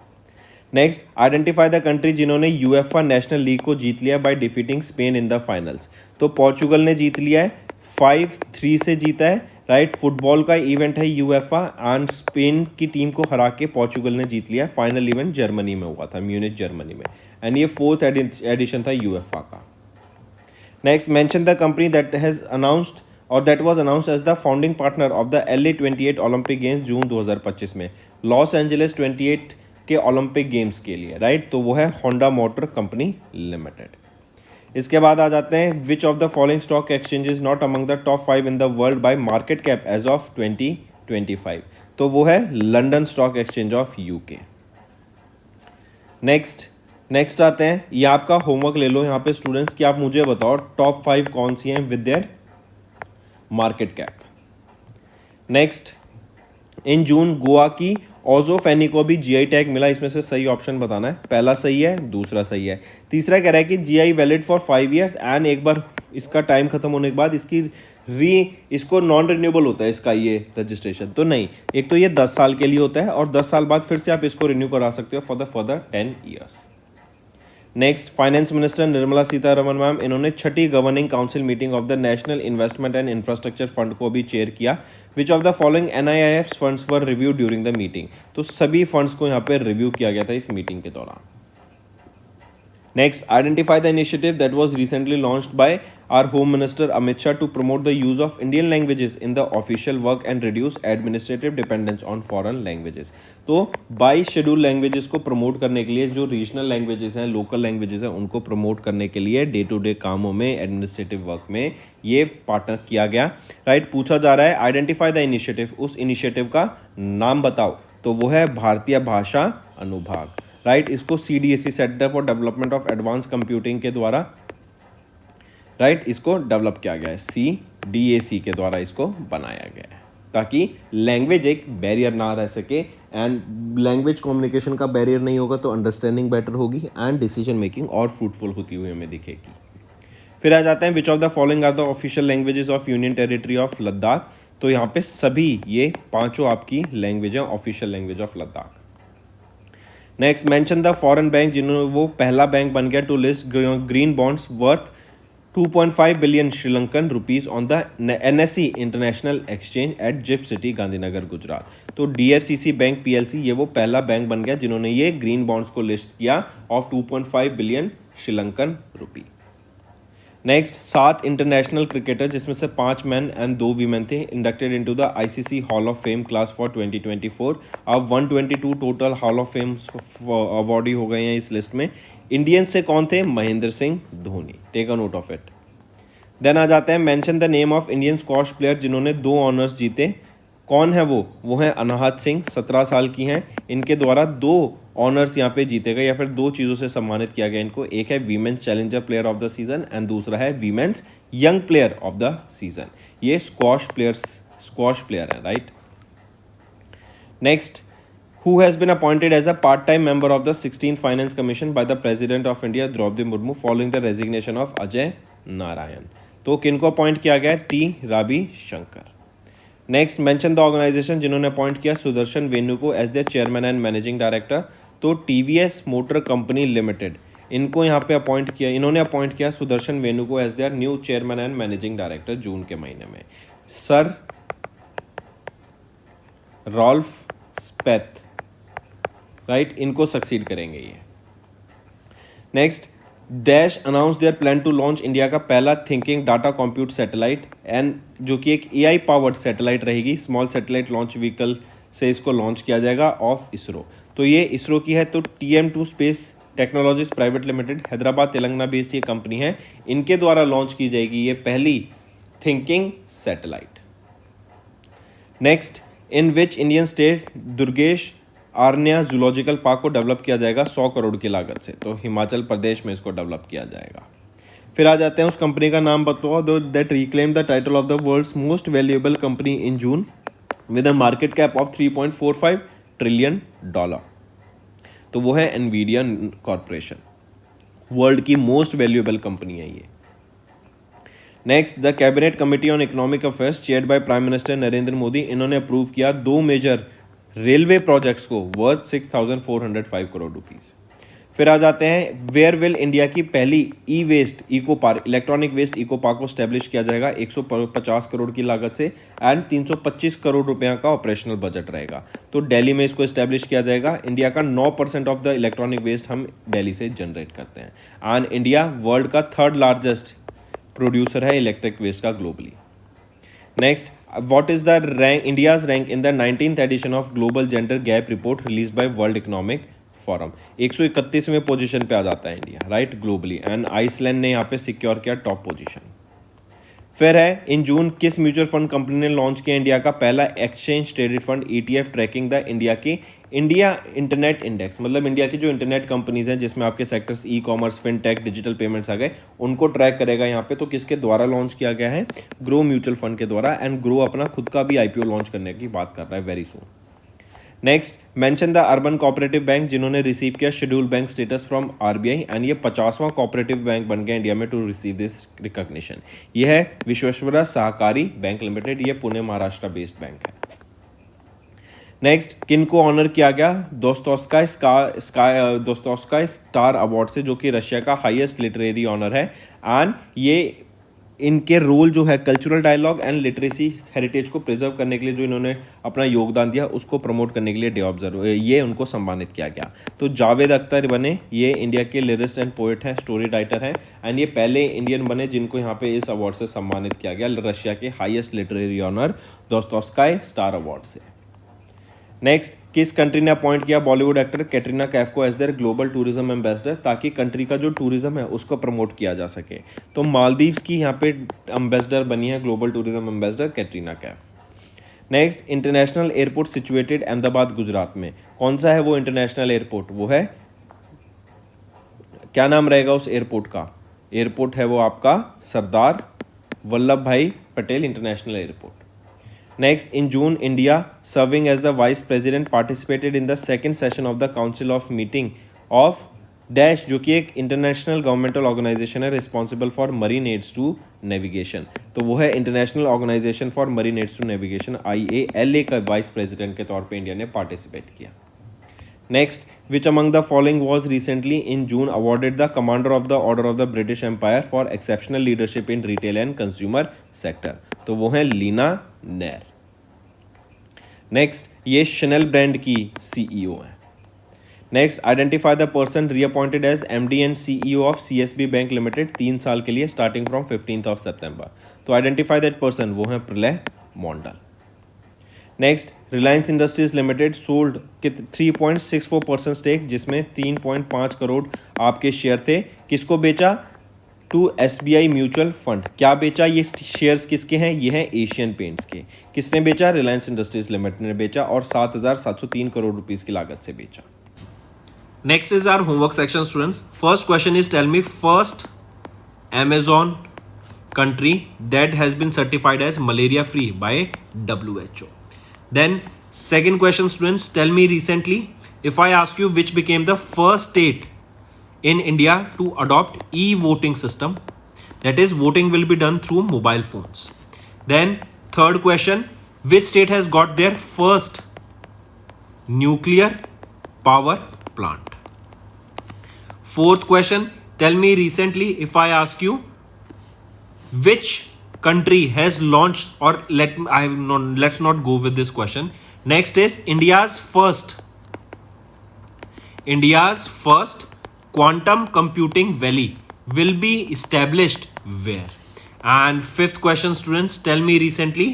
नेक्स्ट, आइडेंटिफाई द कंट्री जिन्होंने यूएफए नेशनल लीग को जीत लिया by defeating Spain in the finals. तो पोर्चुगल ने जीत लिया है, 5-3 से जीता है, राइट। फुटबॉल का इवेंट है यूएफए एंड स्पेन की टीम को हरा के पोर्चुगल ने जीत लिया। फाइनल इवेंट जर्मनी में हुआ था, म्यूनिच जर्मनी में, एंड ये 4th एडिशन था यूएफए का। Next, mention the company that has announced और that was announced as the founding partner of the LA 28 Olympic games June 2025 में, लॉस एंजलिस 28 के ओलंपिक गेम्स के लिए, राइट। तो वो है होंडा मोटर कंपनी लिमिटेड। इसके बाद आ जाते हैं, which of the following stock exchanges not among the top 5 in the world by market cap as of 2025। तो वो है London stock exchange of UK. Next आते हैं, ये आपका होमवर्क ले लो यहाँ पे स्टूडेंट्स कि आप मुझे बताओ टॉप 5 कौन सी हैं with their market cap. Next, in June Goa की ओजोफेनी को भी GI टैग मिला। इसमें से सही ऑप्शन बताना है, पहला सही है, दूसरा सही है, तीसरा कह रहा है कि GI valid for 5 years and एक बार इसका टाइम खत्म होने के बाद इसको नॉन रिन्यूएबल होता है इसका ये रजिस्ट्रेशन। तो नहीं, एक तो ये 10 साल के लिए होता है और 10 साल बाद फिर से आप इसको रिन्यू करा सकते हो for the further 10 years. Next, finance minister Nirmala Sitharaman ma'am इन्होंने 6ठी governing council meeting of the national investment and infrastructure fund को भी चेयर किया। Which of the following NIIF funds were review during the meeting. तो सभी फंड्स को यहाँ पे रिव्यू किया गया था इस मीटिंग के दौरान। Next, identify the initiative that was recently launched by our Home Minister Amit Shah to promote the use of Indian languages in the official work and reduce administrative dependence on foreign languages. तो 22 schedule languages को promote करने के लिए जो regional languages हैं, local languages हैं, उनको promote करने के लिए डे टू डे कामों में, एडमिनिस्ट्रेटिव वर्क में ये पार्टनर किया गया. राइट, पूछा जा रहा है आइडेंटिफाई द इनिशिएटिव, उस इनिशिएटिव का नाम बताओ. तो वो है भारतीय भाषा अनुभाग. राइट, इसको CDSC centre for development of advance computing के द्वारा राइट इसको डेवलप किया गया है. CDAC के द्वारा इसको बनाया गया है ताकि लैंग्वेज एक बैरियर ना रह सके. एंड लैंग्वेज कम्युनिकेशन का बैरियर नहीं होगा तो अंडरस्टैंडिंग बेटर होगी एंड डिसीजन मेकिंग और फ्रूटफुल होती हुई हमें दिखेगी. फिर आ जाते हैं which of the following are the official languages of union territory of Ladakh. तो यहाँ पे सभी ये पांचों आपकी लैंग्वेज है official language of Ladakh. Next, mention the foreign bank जिन्होंने वो पहला बैंक बन गया to list green bonds worth 2.5 billion Sri Lankan rupees on the NSE international exchange at GIFT city Gandhinagar Gujarat. तो DFCC बैंक PLC ये वो पहला बैंक बन गया जिन्होंने ये ग्रीन बॉन्ड्स को लिस्ट किया of 2.5 billion Sri Lankan rupee. Next, 7 international cricketer जिसमें से 5 मैन एंड 2 वीमेन थे inducted into the ICC hall of fame class for 2024. अब 122 total hall of fame awardee हो गए हैं इस लिस्ट में. इंडियन से कौन थे? Mahendra Singh Dhoni. Take a note of it. Then आ जाते हैं mention the name of Indian squash player जिन्होंने 2 ऑनर्स जीते. कौन है वो है अनाहत सिंह, 17 साल की हैं. इनके द्वारा 2 ऑनर्स यहाँ पे जीते गए या फिर 2 चीज़ों से सम्मानित किया गया इनको. एक है women's challenger player of the season and दूसरा है women's young player of the season. ये स्क्वॉश प्लेयर है. Right. Next, who has been appointed as a part-time member of the 16th Finance Commission by the President of India Draupadi Murmu following the resignation of Ajay Narayan. तो किनको appoint किया गया? T. Ravi Shankar. Next, mention the organization जिन्होंने appoint किया सुदर्शन वेनु को as the chairman and managing director. तो TVS motor company limited इनको यहाँ पे इन्होंने अपॉइंट किया सुदर्शन वेनु को as their new chairman and managing director June के महीने में. सर रॉल्फ स्पेथ राइट इनको सक्सीड करेंगे ये. Next, dash announce their plan to launch India का पहला thinking data compute satellite and जो कि एक AI पावर्ड सैटेलाइट रहेगी. स्मॉल सैटेलाइट लॉन्च व्हीकल से इसको लॉन्च किया जाएगा ऑफ इसरो. तो ये इसरो की है. तो TM2 space technologies private limited Hyderabad Telangana based ये कंपनी है. इनके द्वारा लॉन्च की जाएगी ये पहली thinking satellite. Next, in which Indian state Durgesh Aranya zoological park को डेवलप किया जाएगा 100 करोड़ की लागत से. तो हिमाचल प्रदेश में इसको डेवलप किया जाएगा. फिर आ जाते हैं उस कंपनी का नाम बताओ that reclaim the title of the world's most valuable company in June with a market cap of $3.45 trillion. तो वो है एनवीडिया कॉर्पोरेशन. वर्ल्ड की मोस्ट वैल्यूएबल कंपनी है ये. Next, the cabinet committee on economic affairs chaired by prime minister Narendra Modi इन्होंने approve किया 2 major railway projects को worth 6,405 crore rupees. फिर आ जाते हैं वेयर विल इंडिया की पहली ई waste eco park electronic waste eco park को स्टैब्लिश किया जाएगा 150 करोड़ की लागत से एंड 325 करोड़ रुपया का ऑपरेशनल बजट रहेगा. तो दिल्ली में इसको स्टैब्लिश किया जाएगा. इंडिया का 9% ऑफ द इलेक्ट्रॉनिक वेस्ट हम दिल्ली से जनरेट करते हैं एंड इंडिया वर्ल्ड का 3rd लार्जेस्ट प्रोड्यूसर है इलेक्ट्रिक वेस्ट का globally. Next, what is the rank India's rank in the 19th edition of Global Gender Gap Report released by World Economic Forum. 131वें position पे आ जाता है India right globally and Iceland ने यहाँ पे सिक्योर किया टॉप पोजीशन. फिर है इन जून किस म्यूचुअल फंड कंपनी ने लॉन्च किया इंडिया का पहला exchange traded fund ETF tracking the India की इंडिया इंटरनेट इंडेक्स. मतलब इंडिया की जो इंटरनेट कंपनीज हैं जिसमें आपके sectors e-commerce fintech digital payments आ गए उनको ट्रैक करेगा यहाँ पे. तो किसके द्वारा लॉन्च किया गया है? ग्रो म्यूचुअल फंड के द्वारा एंड ग्रो अपना खुद का भी IPO लॉन्च करने की बात कर रहा है very soon. Next, mention the urban cooperative bank जिन्होंने रिसीव किया schedule bank status from RBI and ये 50वां कोऑपरेटिव बैंक बन गया इंडिया में टू रिसीव दिस रिकॉग्निशन. ये है विश्वेश्वरा सहकारी बैंक लिमिटेड. ये पुणे महाराष्ट्र बेस्ड बैंक है. नेक्स्ट, किनको ऑनर किया गया? दोस्तोस्काय स्टार अवार्ड से जो कि रशिया का हाईएस्ट लिटरेरी ऑनर है एंड ये इनके रोल जो है cultural dialogue and literacy heritage को प्रिजर्व करने के लिए जो इन्होंने अपना योगदान दिया उसको प्रमोट करने के लिए डे ऑब्जर्व ये उनको सम्मानित किया गया। तो जावेद अख्तर बने, ये इंडिया के लिरिस्ट एंड पोएट हैं, स्टोरी राइटर हैं, एंड ये पहले इंडियन बने जिनको यहाँ पे इस अवार्ड से सम्मानित किया गया रशिया के highest literary honour Dostoevsky star award से। नेक्स्ट, किस कंट्री ने अपॉइंट किया बॉलीवुड एक्टर कैटरीना कैफ को as their global tourism ambassador, ताकि कंट्री का जो टूरिज्म है उसको प्रमोट किया जा सके। तो मालदीव्स की यहाँ पे एम्बेसडर बनी है, global tourism ambassador Katrina Kaif. Next, international airport situated Ahmedabad Gujarat में, कौन सा है वो इंटरनेशनल एयरपोर्ट? वो है, क्या नाम रहेगा उस एयरपोर्ट का? एयरपोर्ट है वो आपका सरदार वल्लभ भाई Patel international airport. Next, in June, India, serving as the Vice President, participated in the second session of the Council of Meeting of Dash, जो कि एक इंटरनेशनल गवर्नमेंटल ऑर्गेनाइजेशन है responsible for marine aids to navigation. तो वो है international organisation for marine aids to navigation IALA का vice president के तौर पे इंडिया ने पार्टिसिपेट किया। Next, which among the following was recently in June awarded the commander of the order of the British empire for exceptional leadership in retail and consumer sector? तो वो है Leena Nair. Next, ये Chanel brand की CEO है। Next, identify the person reappointed as MD and CEO of CSB bank limited 3 साल के लिए starting from 15 सितंबर। तो आइडेंटिफाई दैट पर्सन, वो है Pralay Mondal. Next, Reliance Industries limited sold 3.64% stake, जिसमें 3.5 करोड़ आपके शेयर थे, किसको बेचा? To SBI mutual fund. क्या बेचा? ये शेयर्स किसके हैं? ये हैं एशियन पेंट्स के। किसने बेचा? रिलायंस इंडस्ट्रीज लिमिटेड ने बेचा, और 7,703 करोड़ रुपीस की लागत से बेचा। Next is our homework section students. First question is tell me first Amazon country that has been certified as malaria free by WHO. Then second question students, tell me recently, if I ask you which became the first state in India to adopt e-voting system, that is voting will be done through mobile phones. Then third question, which state has got their first nuclear power plant? Fourth question, tell me recently, if I ask you which country has launched, or let's not go with this question. Next is India's first quantum computing valley will be established where? And fifth question students, tell me recently,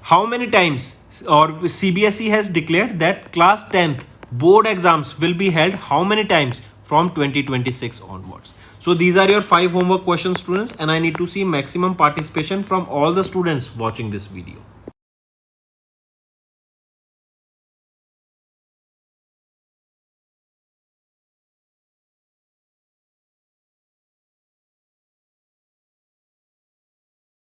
how many times, or CBSE has declared that class 10th board exams will be held how many times from 2026 onwards? So these are your 5 homework questions students, and I need to see maximum participation from all the students watching this video.